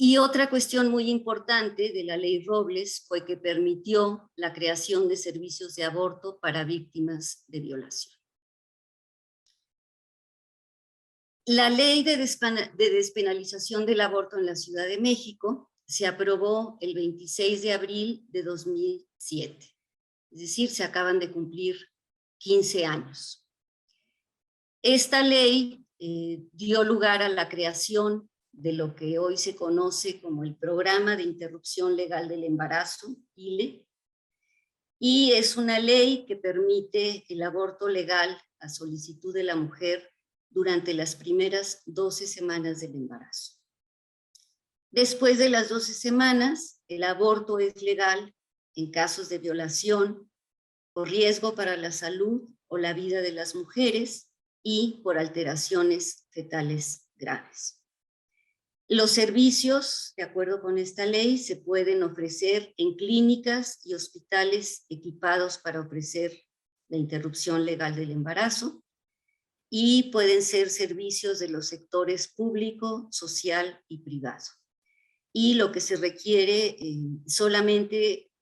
Y otra cuestión muy importante de la ley Robles fue que permitió la creación de servicios de aborto para víctimas de violación. La ley de despenalización del aborto en la Ciudad de México se aprobó el 26 de abril de 2007. Es decir, se acaban de cumplir 15 años. Esta ley dio lugar a la creación de lo que hoy se conoce como el Programa de Interrupción Legal del Embarazo, ILE, y es una ley que permite el aborto legal a solicitud de la mujer durante las primeras 12 semanas del embarazo. Después de las 12 semanas, el aborto es legal en casos de violación o riesgo para la salud o la vida de las mujeres y por alteraciones fetales graves. Los servicios, de acuerdo con esta ley, se pueden ofrecer en clínicas y hospitales equipados para ofrecer la interrupción legal del embarazo, y pueden ser servicios de los sectores público, social y privado. y lo que se requiere, solamente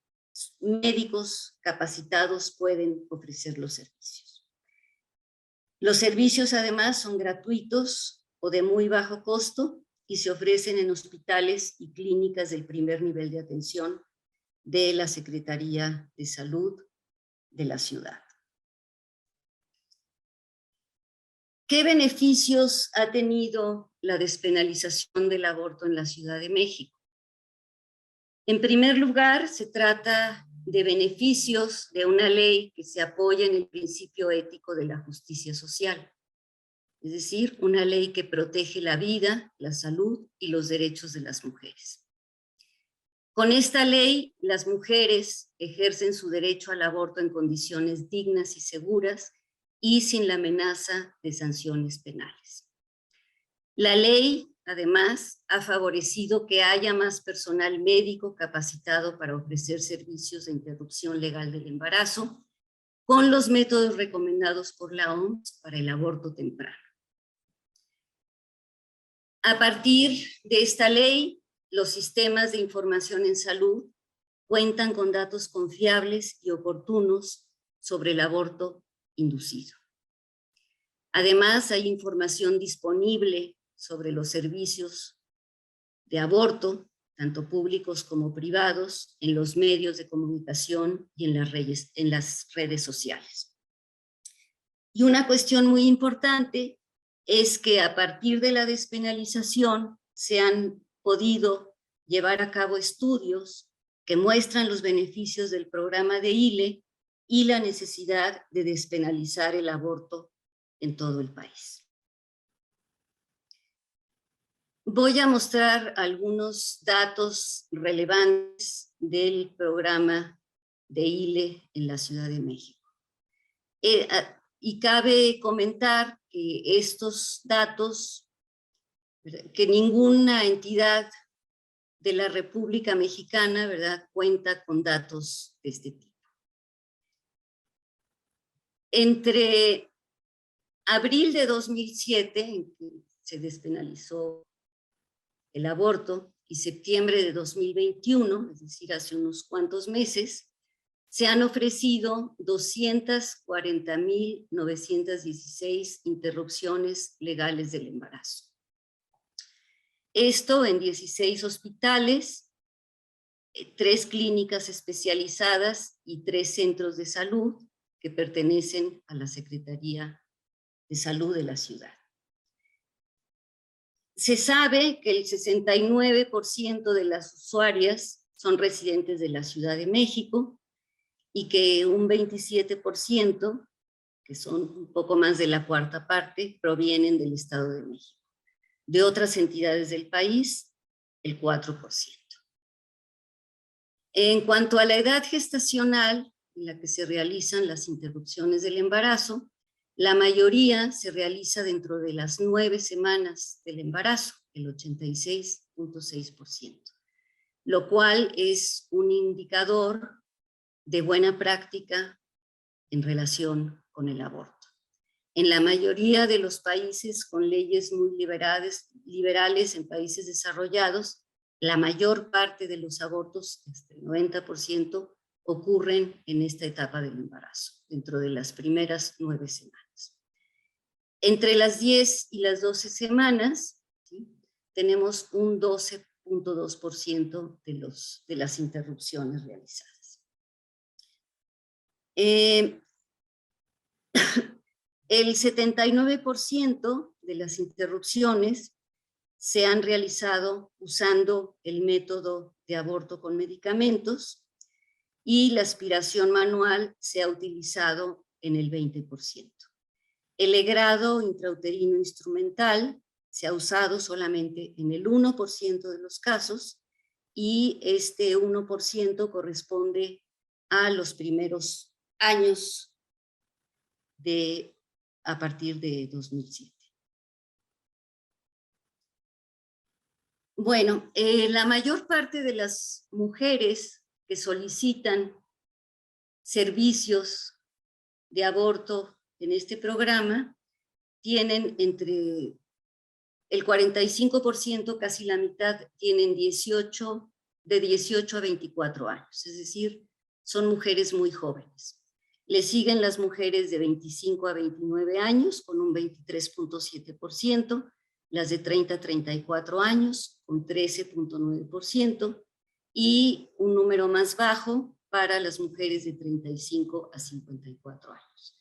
médicos capacitados pueden ofrecer los servicios. Los servicios además son gratuitos o de muy bajo costo y se ofrecen en hospitales y clínicas del primer nivel de atención de la Secretaría de Salud de la ciudad. ¿Qué beneficios ha tenido la despenalización del aborto en la Ciudad de México? En primer lugar, se trata de beneficios de una ley que se apoya en el principio ético de la justicia social, es decir, una ley que protege la vida, la salud y los derechos de las mujeres. Con esta ley, las mujeres ejercen su derecho al aborto en condiciones dignas y seguras y sin la amenaza de sanciones penales. La ley, además, ha favorecido que haya más personal médico capacitado para ofrecer servicios de interrupción legal del embarazo con los métodos recomendados por la OMS para el aborto temprano. A partir de esta ley, los sistemas de información en salud cuentan con datos confiables y oportunos sobre el aborto inducido. Además, hay información disponible sobre los servicios de aborto, tanto públicos como privados, en los medios de comunicación y en las redes sociales. Y una cuestión muy importante es que a partir de la despenalización se han podido llevar a cabo estudios que muestran los beneficios del programa de ILE y la necesidad de despenalizar el aborto en todo el país. Voy a mostrar algunos datos relevantes del programa de ILE en la Ciudad de México. Y cabe comentar que estos datos, que ninguna entidad de la República Mexicana, ¿verdad?, cuenta con datos de este tipo. Entre abril de 2007, en que se despenalizó el aborto, y septiembre de 2021, es decir, hace unos cuantos meses, se han ofrecido 240,916 interrupciones legales del embarazo. Esto en 16 hospitales, 3 clínicas especializadas y 3 centros de salud que pertenecen a la Secretaría de Salud de la ciudad. Se sabe que el 69% de las usuarias son residentes de la Ciudad de México y que un 27%, que son un poco más de la cuarta parte, provienen del Estado de México. De otras entidades del país, el 4%. En cuanto a la edad gestacional en la que se realizan las interrupciones del embarazo, la mayoría se realiza dentro de las 9 semanas del embarazo, el 86.6%, lo cual es un indicador de buena práctica en relación con el aborto. En la mayoría de los países con leyes muy liberales en países desarrollados, la mayor parte de los abortos, hasta el 90%, ocurren en esta etapa del embarazo, dentro de las primeras 9 semanas. Entre las 10 y las 12 semanas, ¿sí?, tenemos un 12.2% de las interrupciones realizadas. El 79% de las interrupciones se han realizado usando el método de aborto con medicamentos y la aspiración manual se ha utilizado en el 20%. El legrado intrauterino instrumental se ha usado solamente en el 1% de los casos y este 1% corresponde a los primeros años a partir de 2007. Bueno, la mayor parte de las mujeres que solicitan servicios de aborto en este programa tienen entre el 45%, casi la mitad, tienen de 18 a 24 años, es decir, son mujeres muy jóvenes. Le siguen las mujeres de 25 a 29 años con un 23.7%, las de 30 a 34 años con 13.9% y un número más bajo para las mujeres de 35 a 54 años.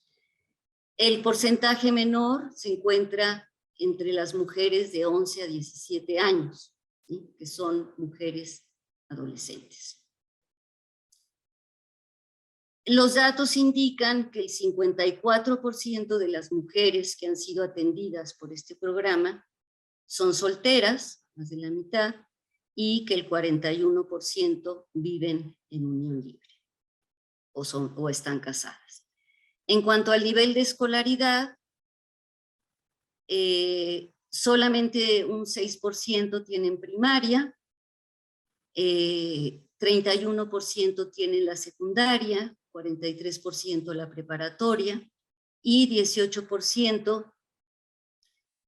El porcentaje menor se encuentra entre las mujeres de 11 a 17 años, ¿sí?, que son mujeres adolescentes. Los datos indican que el 54% de las mujeres que han sido atendidas por este programa son solteras, más de la mitad, y que el 41% viven en unión libre o están casadas. En cuanto al nivel de escolaridad, solamente un 6% tienen primaria, 31% tienen la secundaria, 43% la preparatoria y 18%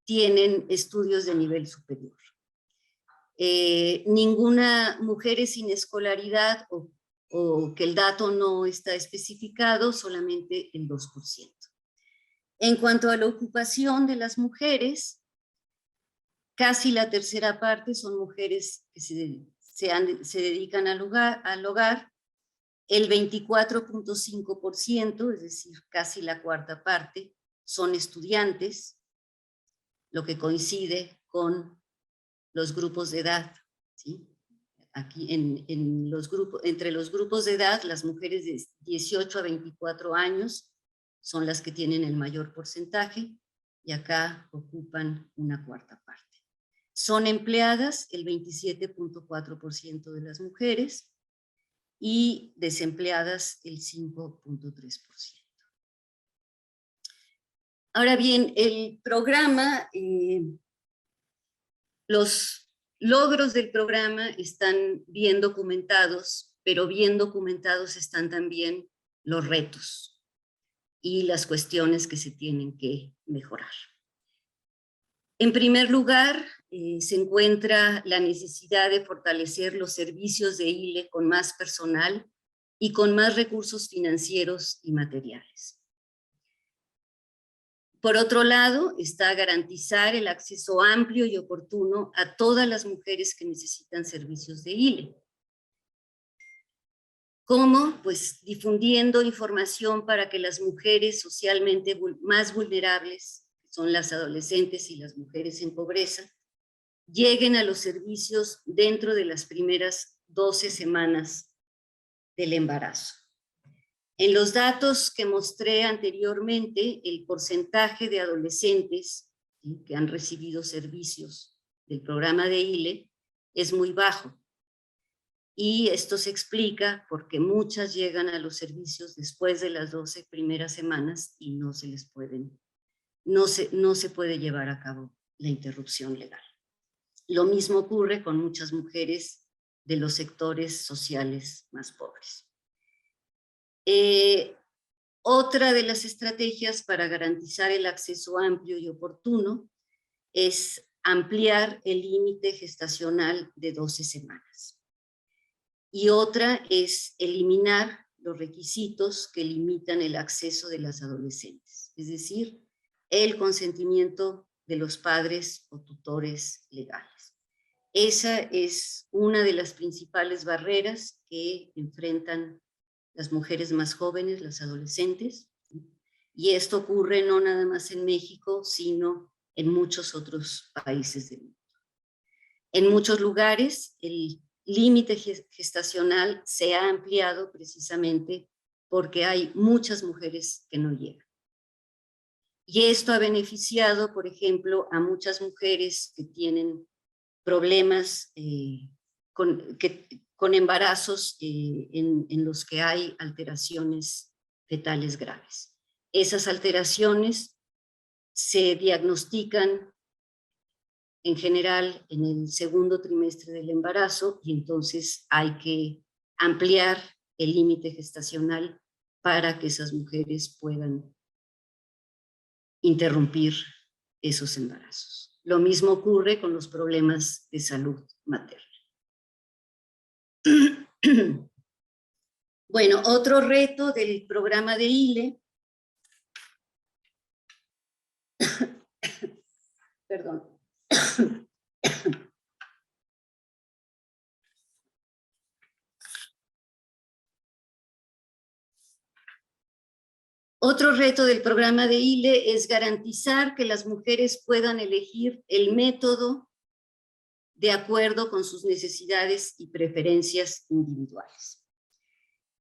tienen estudios de nivel superior. Ninguna mujer sin escolaridad o que el dato no está especificado, solamente el 2%. En cuanto a la ocupación de las mujeres, casi la tercera parte son mujeres que se dedican al hogar, el 24.5%, es decir, casi la cuarta parte, son estudiantes, lo que coincide con los grupos de edad, ¿sí? Aquí entre los grupos de edad, las mujeres de 18 a 24 años son las que tienen el mayor porcentaje y acá ocupan una cuarta parte. Son empleadas el 27.4% de las mujeres y desempleadas el 5.3%. Ahora bien, el programa, los logros del programa están bien documentados, pero bien documentados están también los retos y las cuestiones que se tienen que mejorar. En primer lugar, se encuentra la necesidad de fortalecer los servicios de ILE con más personal y con más recursos financieros y materiales. Por otro lado, está garantizar el acceso amplio y oportuno a todas las mujeres que necesitan servicios de ILE. ¿Cómo? Pues difundiendo información para que las mujeres socialmente más vulnerables, que son las adolescentes y las mujeres en pobreza, lleguen a los servicios dentro de las primeras 12 semanas del embarazo. En los datos que mostré anteriormente, el porcentaje de adolescentes, ¿sí?, que han recibido servicios del programa de ILE es muy bajo. Y esto se explica porque muchas llegan a los servicios después de las 12 primeras semanas y no se puede llevar a cabo la interrupción legal. Lo mismo ocurre con muchas mujeres de los sectores sociales más pobres. Otra de las estrategias para garantizar el acceso amplio y oportuno es ampliar el límite gestacional de 12 semanas. Y otra es eliminar los requisitos que limitan el acceso de las adolescentes, es decir, el consentimiento de los padres o tutores legales. Esa es una de las principales barreras que enfrentan las mujeres más jóvenes, las adolescentes, y esto ocurre no nada más en México, sino en muchos otros países del mundo. En muchos lugares, el límite gestacional se ha ampliado precisamente porque hay muchas mujeres que no llegan. Y esto ha beneficiado, por ejemplo, a muchas mujeres que tienen problemas con embarazos en los que hay alteraciones fetales graves. Esas alteraciones se diagnostican en general en el segundo trimestre del embarazo y entonces hay que ampliar el límite gestacional para que esas mujeres puedan interrumpir esos embarazos. Lo mismo ocurre con los problemas de salud materna. Bueno, otro reto del programa de ILE, perdón. Otro reto del programa de ILE es garantizar que las mujeres puedan elegir el método de acuerdo con sus necesidades y preferencias individuales.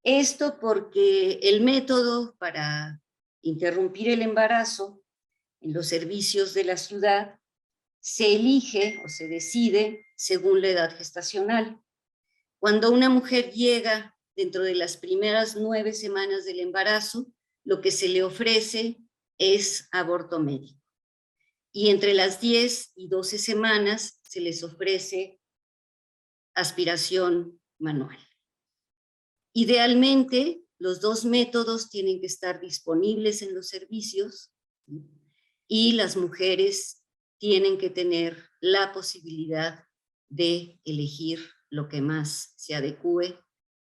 Esto porque el método para interrumpir el embarazo en los servicios de la ciudad se elige o se decide según la edad gestacional. Cuando una mujer llega dentro de las primeras 9 semanas del embarazo, lo que se le ofrece es aborto médico. Y entre las 10 y 12 semanas se les ofrece aspiración manual. Idealmente, los dos métodos tienen que estar disponibles en los servicios y las mujeres tienen que tener la posibilidad de elegir lo que más se adecue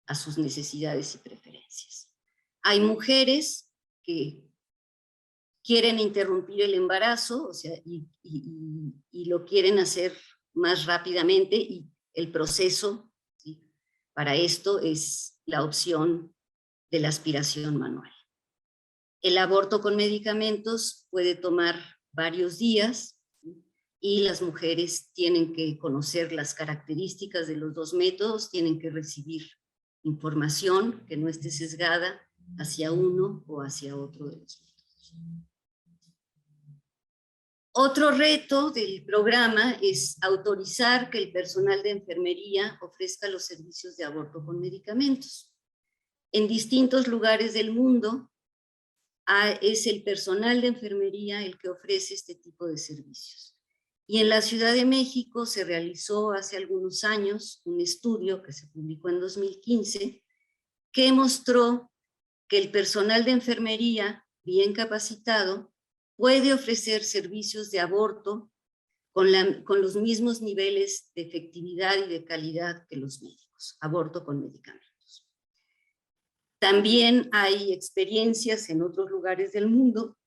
a sus necesidades y preferencias. Hay mujeres que quieren interrumpir el embarazo, o sea, y lo quieren hacer más rápidamente, y el proceso, ¿sí?, para esto es la opción de la aspiración manual. El aborto con medicamentos puede tomar varios días, ¿sí?, y las mujeres tienen que conocer las características de los dos métodos, tienen que recibir información que no esté sesgada hacia uno o hacia otro de los métodos. Otro reto del programa es autorizar que el personal de enfermería ofrezca los servicios de aborto con medicamentos. En distintos lugares del mundo es el personal de enfermería el que ofrece este tipo de servicios. Y en la Ciudad de México se realizó hace algunos años un estudio que se publicó en 2015 que mostró que el personal de enfermería bien capacitado puede ofrecer servicios de aborto con los mismos niveles de efectividad y de calidad que los médicos, aborto con medicamentos. También hay experiencias en otros lugares del mundo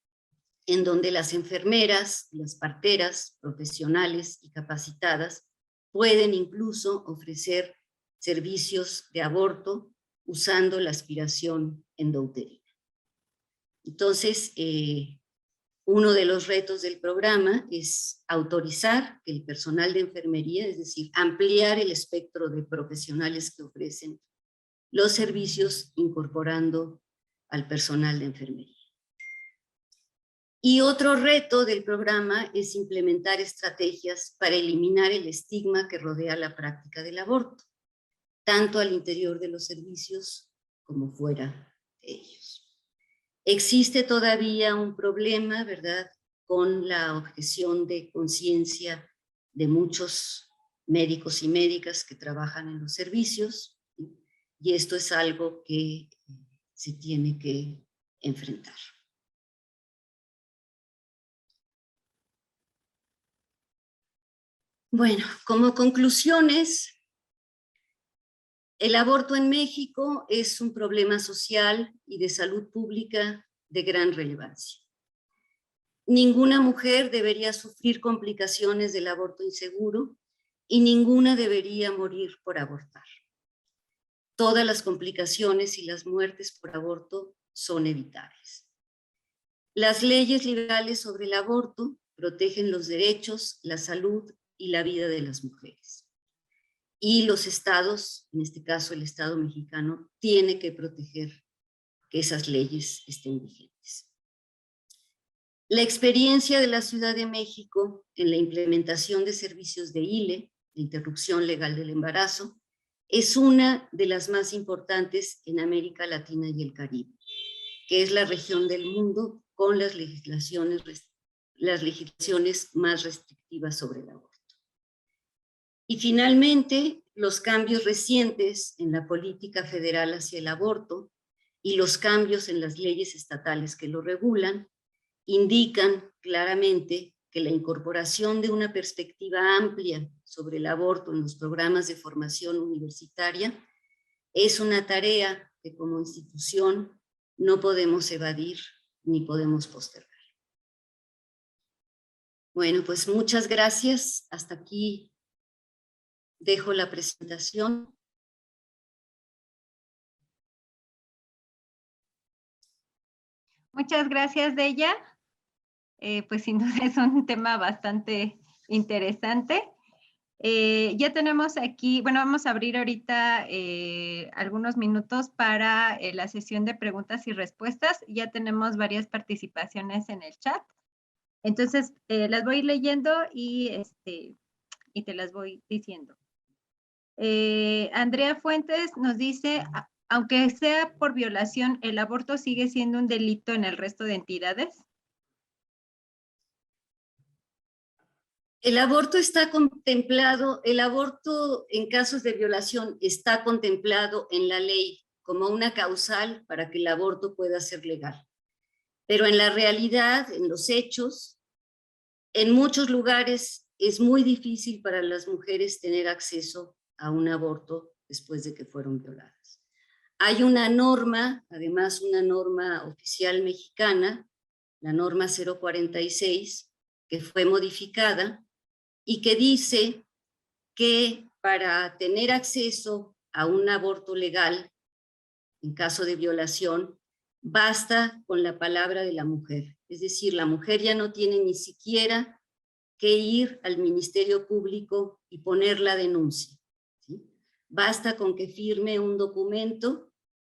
en donde las enfermeras, las parteras profesionales y capacitadas pueden incluso ofrecer servicios de aborto usando la aspiración endouterina. Entonces, uno de los retos del programa es autorizar que el personal de enfermería, es decir, ampliar el espectro de profesionales que ofrecen los servicios incorporando al personal de enfermería. Y otro reto del programa es implementar estrategias para eliminar el estigma que rodea la práctica del aborto, tanto al interior de los servicios como fuera de ellos. Existe todavía un problema, ¿verdad?, con la objeción de conciencia de muchos médicos y médicas que trabajan en los servicios, ¿sí?, y esto es algo que se tiene que enfrentar. Bueno, como conclusiones, el aborto en México es un problema social y de salud pública de gran relevancia. Ninguna mujer debería sufrir complicaciones del aborto inseguro y ninguna debería morir por abortar. Todas las complicaciones y las muertes por aborto son evitables. Las leyes liberales sobre el aborto protegen los derechos, la salud y la vida de las mujeres. Y los estados, en este caso el Estado mexicano, tiene que proteger que esas leyes estén vigentes. La experiencia de la Ciudad de México en la implementación de servicios de ILE, de interrupción legal del embarazo, es una de las más importantes en América Latina y el Caribe, que es la región del mundo con las legislaciones más restrictivas sobre el aborto. Y finalmente, los cambios recientes en la política federal hacia el aborto y los cambios en las leyes estatales que lo regulan indican claramente que la incorporación de una perspectiva amplia sobre el aborto en los programas de formación universitaria es una tarea que como institución no podemos evadir ni podemos postergar. Bueno, pues muchas gracias. Hasta aquí dejo la presentación. Muchas gracias, Deya. Pues sin duda es un tema bastante interesante. Ya tenemos aquí, bueno, vamos a abrir ahorita algunos minutos para la sesión de preguntas y respuestas. Ya tenemos varias participaciones en el chat. Entonces, las voy leyendo y te las voy diciendo. Andrea Fuentes nos dice, aunque sea por violación, ¿el aborto sigue siendo un delito en el resto de entidades? El aborto está contemplado, el aborto en casos de violación está contemplado en la ley como una causal para que el aborto pueda ser legal. Pero en la realidad, en los hechos, en muchos lugares es muy difícil para las mujeres tener acceso a un aborto después de que fueron violadas. Hay una norma, además una norma oficial mexicana, la norma 046, que fue modificada y que dice que para tener acceso a un aborto legal, en caso de violación, basta con la palabra de la mujer. Es decir, la mujer ya no tiene ni siquiera que ir al Ministerio Público y poner la denuncia, ¿sí? Basta con que firme un documento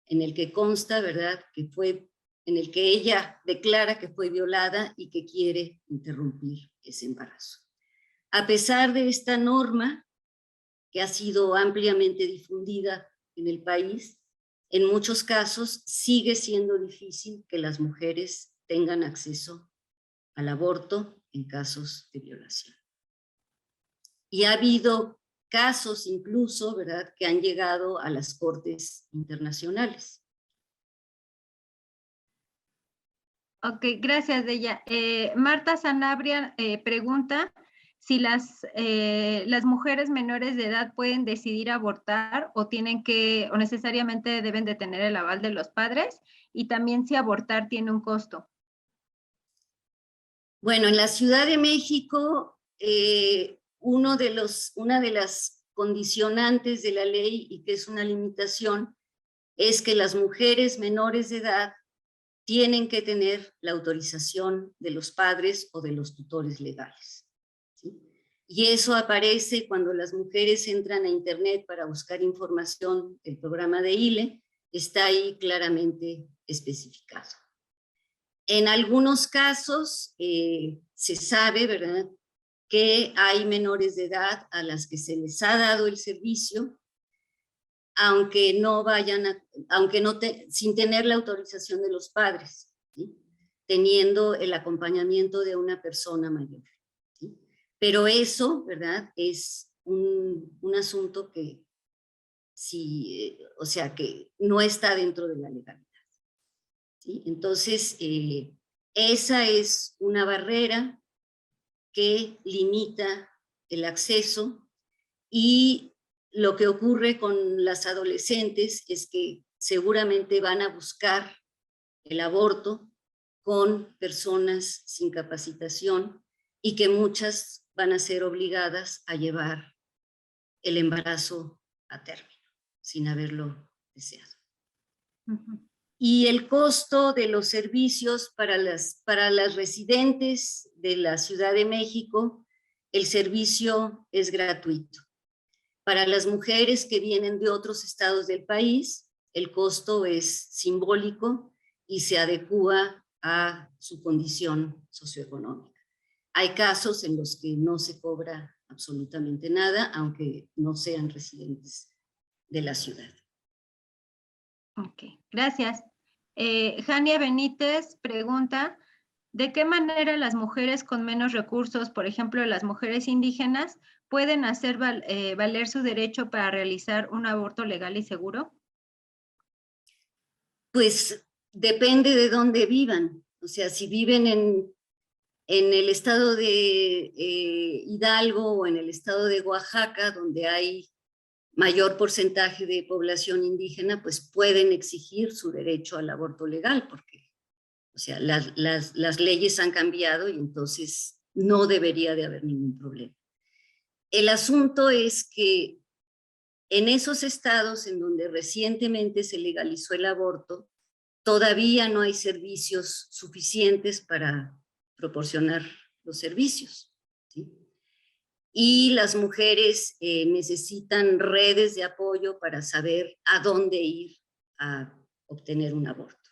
en el que consta, ¿verdad?, en el que ella declara que fue violada y que quiere interrumpir ese embarazo. A pesar de esta norma, que ha sido ampliamente difundida en el país, en muchos casos sigue siendo difícil que las mujeres tengan acceso al aborto en casos de violación. Y ha habido casos incluso, ¿verdad?, que han llegado a las cortes internacionales. Ok, gracias, Deya. Marta Sanabria pregunta si las mujeres menores de edad pueden decidir abortar o o necesariamente deben de tener el aval de los padres, y también si abortar tiene un costo. Bueno, en la Ciudad de México, una de las condicionantes de la ley, y que es una limitación, es que las mujeres menores de edad tienen que tener la autorización de los padres o de los tutores legales, ¿sí? Y eso aparece cuando las mujeres entran a internet para buscar información del programa de ILE, está ahí claramente especificado. En algunos casos se sabe, ¿verdad?, que hay menores de edad a las que se les ha dado el servicio, sin tener la autorización de los padres, ¿sí?, teniendo el acompañamiento de una persona mayor, ¿sí? Pero eso, ¿verdad?, es un asunto que que no está dentro de la legalidad, ¿sí? Entonces, esa es una barrera que limita el acceso, y lo que ocurre con las adolescentes es que seguramente van a buscar el aborto con personas sin capacitación y que muchas van a ser obligadas a llevar el embarazo a término sin haberlo deseado. Uh-huh. Y el costo de los servicios para las residentes de la Ciudad de México, el servicio es gratuito. Para las mujeres que vienen de otros estados del país, el costo es simbólico y se adecúa a su condición socioeconómica. Hay casos en los que no se cobra absolutamente nada, aunque no sean residentes de la ciudad. Ok, gracias. Jania Benítez pregunta, ¿de qué manera las mujeres con menos recursos, por ejemplo, las mujeres indígenas, pueden hacer valer su derecho para realizar un aborto legal y seguro? Pues depende de dónde vivan. O sea, si viven En el estado de Hidalgo o en el estado de Oaxaca, donde hay mayor porcentaje de población indígena, pues pueden exigir su derecho al aborto legal, porque, o sea, las leyes han cambiado y entonces no debería de haber ningún problema. El asunto es que en esos estados en donde recientemente se legalizó el aborto, todavía no hay servicios suficientes para proporcionar los servicios, ¿sí? Y las mujeres necesitan redes de apoyo para saber a dónde ir a obtener un aborto.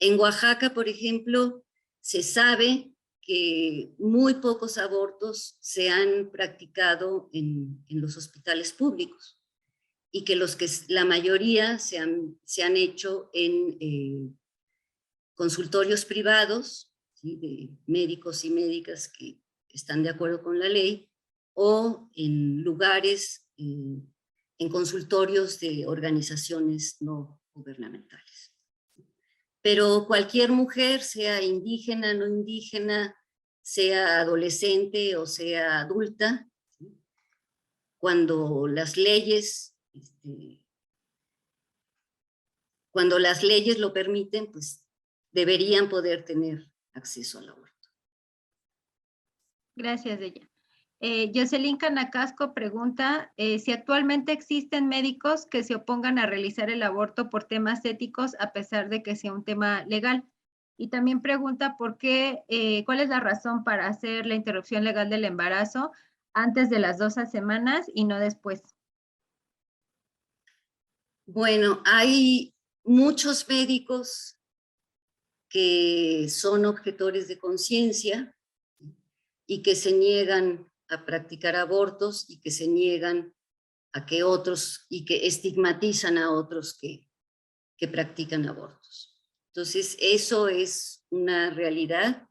En Oaxaca, por ejemplo, se sabe que muy pocos abortos se han practicado en los hospitales públicos y que la mayoría se han hecho en consultorios privados, ¿sí? De médicos y médicas que están de acuerdo con la ley, o en lugares, en consultorios de organizaciones no gubernamentales. Pero cualquier mujer, sea indígena, no indígena, sea adolescente o sea adulta, ¿sí? Cuando las leyes lo permiten, pues deberían poder tener acceso al aborto. Gracias, Deya. Jocelyn Canacasco pregunta si actualmente existen médicos que se opongan a realizar el aborto por temas éticos a pesar de que sea un tema legal. Y también pregunta cuál es la razón para hacer la interrupción legal del embarazo antes de las 12 semanas y no después. Bueno, hay muchos médicos que son objetores de conciencia y que se niegan a practicar abortos y que se niegan a que otros, y que estigmatizan a otros que practican abortos. Entonces, eso es una realidad.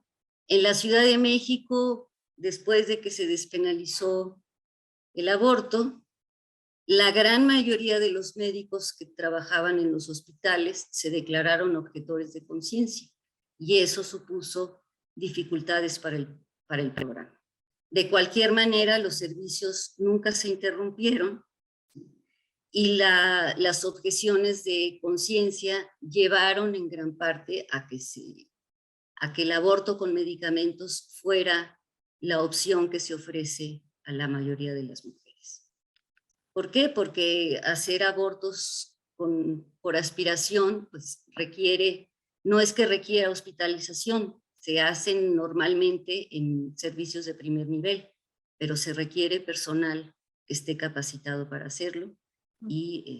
En la Ciudad de México, después de que se despenalizó el aborto, la gran mayoría de los médicos que trabajaban en los hospitales se declararon objetores de conciencia y eso supuso dificultades para el programa. De cualquier manera, los servicios nunca se interrumpieron y las objeciones de conciencia llevaron en gran parte a que el aborto con medicamentos fuera la opción que se ofrece a la mayoría de las mujeres. ¿Por qué? Porque hacer abortos por aspiración pues no es que requiera hospitalización, se hacen normalmente en servicios de primer nivel, pero se requiere personal que esté capacitado para hacerlo y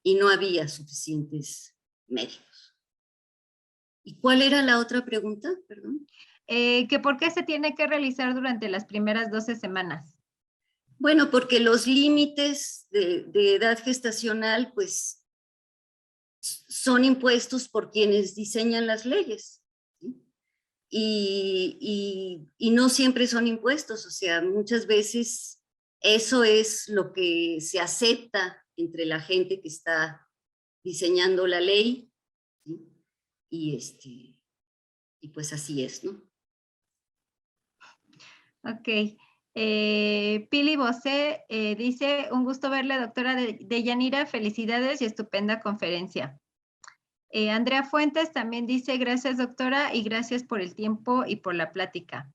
no había suficientes médicos. ¿Y cuál era la otra pregunta? Perdón. Que ¿por qué se tiene que realizar durante las primeras 12 semanas? Bueno, porque los límites de edad gestacional, pues, son impuestos por quienes diseñan las leyes, ¿sí? Y no siempre son impuestos, o sea, muchas veces eso es lo que se acepta entre la gente que está diseñando la ley, ¿sí? Y pues así es, ¿no? Ok. Pili Bosé dice, un gusto verla, doctora Deyanira, felicidades y estupenda conferencia. Andrea Fuentes también dice, gracias doctora y gracias por el tiempo y por la plática.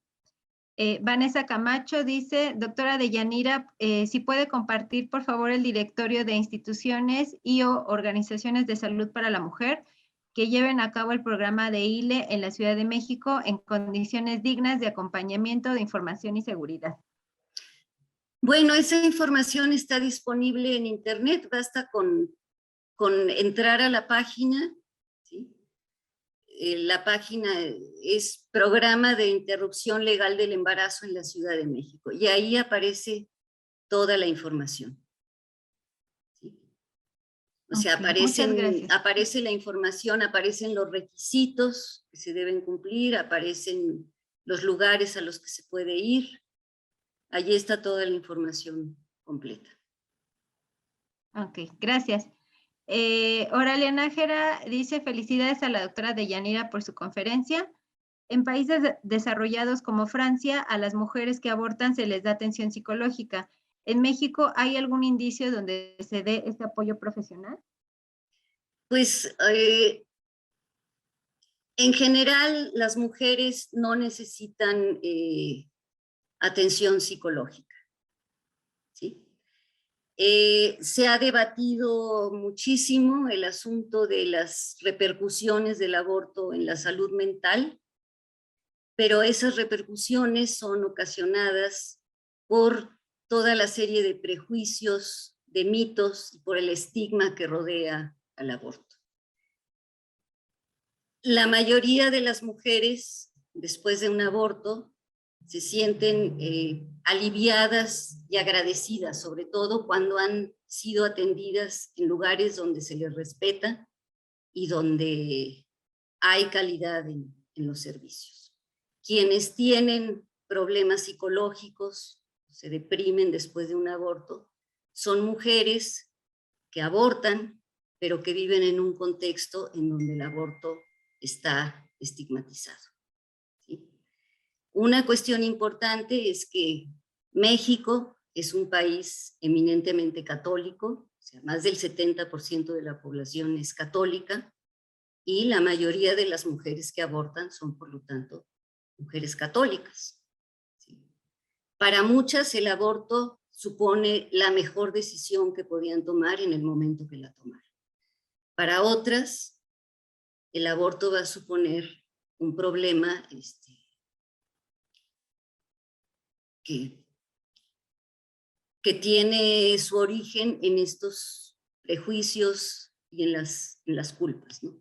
Vanessa Camacho dice, doctora Deyanira, si puede compartir por favor el directorio de instituciones y o organizaciones de salud para la mujer que lleven a cabo el programa de ILE en la Ciudad de México en condiciones dignas de acompañamiento, de información y seguridad. Bueno, esa información está disponible en internet, basta con entrar a la página, ¿sí? La página es Programa de Interrupción Legal del Embarazo en la Ciudad de México y ahí aparece toda la información. ¿Sí? O sea, aparece la información, aparecen los requisitos que se deben cumplir, aparecen los lugares a los que se puede ir. Allí está toda la información completa. Ok, gracias. Oralia Nájera dice, felicidades a la doctora Deyanira por su conferencia. En países desarrollados como Francia, a las mujeres que abortan se les da atención psicológica. ¿En México hay algún indicio donde se dé este apoyo profesional? Pues en general las mujeres no necesitan atención psicológica, ¿sí? Se ha debatido muchísimo el asunto de las repercusiones del aborto en la salud mental, pero esas repercusiones son ocasionadas por toda la serie de prejuicios, de mitos y por el estigma que rodea al aborto. La mayoría de las mujeres, después de un aborto, se sienten aliviadas y agradecidas, sobre todo cuando han sido atendidas en lugares donde se les respeta y donde hay calidad en los servicios. Quienes tienen problemas psicológicos, se deprimen después de un aborto, son mujeres que abortan, pero que viven en un contexto en donde el aborto está estigmatizado, ¿sí? Una cuestión importante es que México es un país eminentemente católico, o sea, más del 70% de la población es católica, y la mayoría de las mujeres que abortan son, por lo tanto, mujeres católicas, ¿sí? Para muchas el aborto supone la mejor decisión que podían tomar en el momento que la tomaron. Para otras, el aborto va a suponer un problema que tiene su origen en estos prejuicios y en las culpas, ¿no?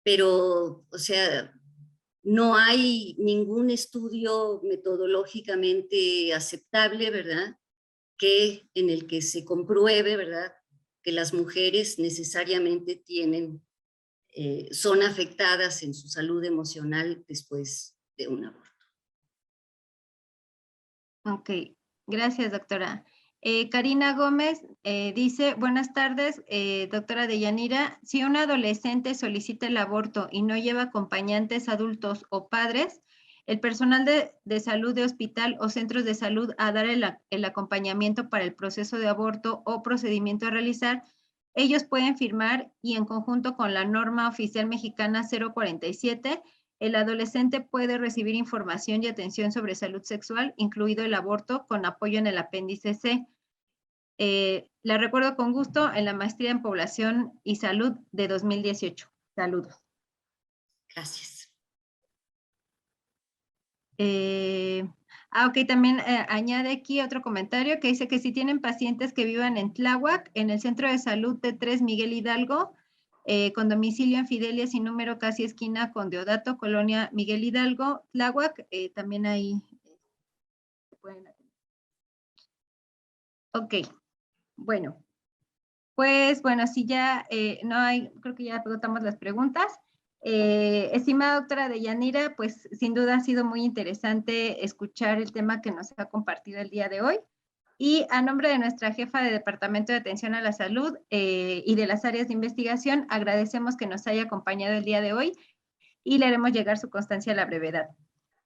Pero, o sea, no hay ningún estudio metodológicamente aceptable, ¿verdad?, en el que se compruebe, ¿verdad?, que las mujeres necesariamente son afectadas en su salud emocional después de un aborto. Ok, gracias, doctora. Karina Gómez dice, buenas tardes, doctora Deyanira. Si un adolescente solicita el aborto y no lleva acompañantes adultos o padres, el personal de salud de hospital o centros de salud a dar el acompañamiento para el proceso de aborto o procedimiento a realizar, ellos pueden firmar y en conjunto con la norma oficial mexicana 047, el adolescente puede recibir información y atención sobre salud sexual, incluido el aborto, con apoyo en el apéndice C. La recuerdo con gusto en la maestría en población y salud de 2018. Saludos. Gracias. Ok, también añade aquí otro comentario que dice que si tienen pacientes que vivan en Tláhuac, en el Centro de Salud T3 Miguel Hidalgo, con domicilio en Fidelia sin número casi esquina con Deodato, Colonia Miguel Hidalgo, Tláhuac, también ahí pueden atender. Ok, bueno, pues bueno, si ya no hay, creo que ya agotamos las preguntas. Estimada doctora Deyanira, pues sin duda ha sido muy interesante escuchar el tema que nos ha compartido el día de hoy. Y a nombre de nuestra jefa de Departamento de Atención a la Salud y de las áreas de investigación, agradecemos que nos haya acompañado el día de hoy y le haremos llegar su constancia a la brevedad.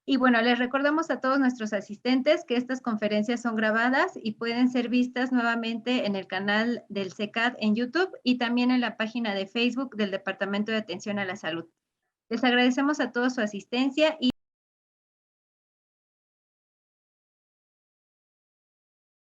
Y bueno, les recordamos a todos nuestros asistentes que estas conferencias son grabadas y pueden ser vistas nuevamente en el canal del CECAD en YouTube y también en la página de Facebook del Departamento de Atención a la Salud. Les agradecemos a todos su asistencia y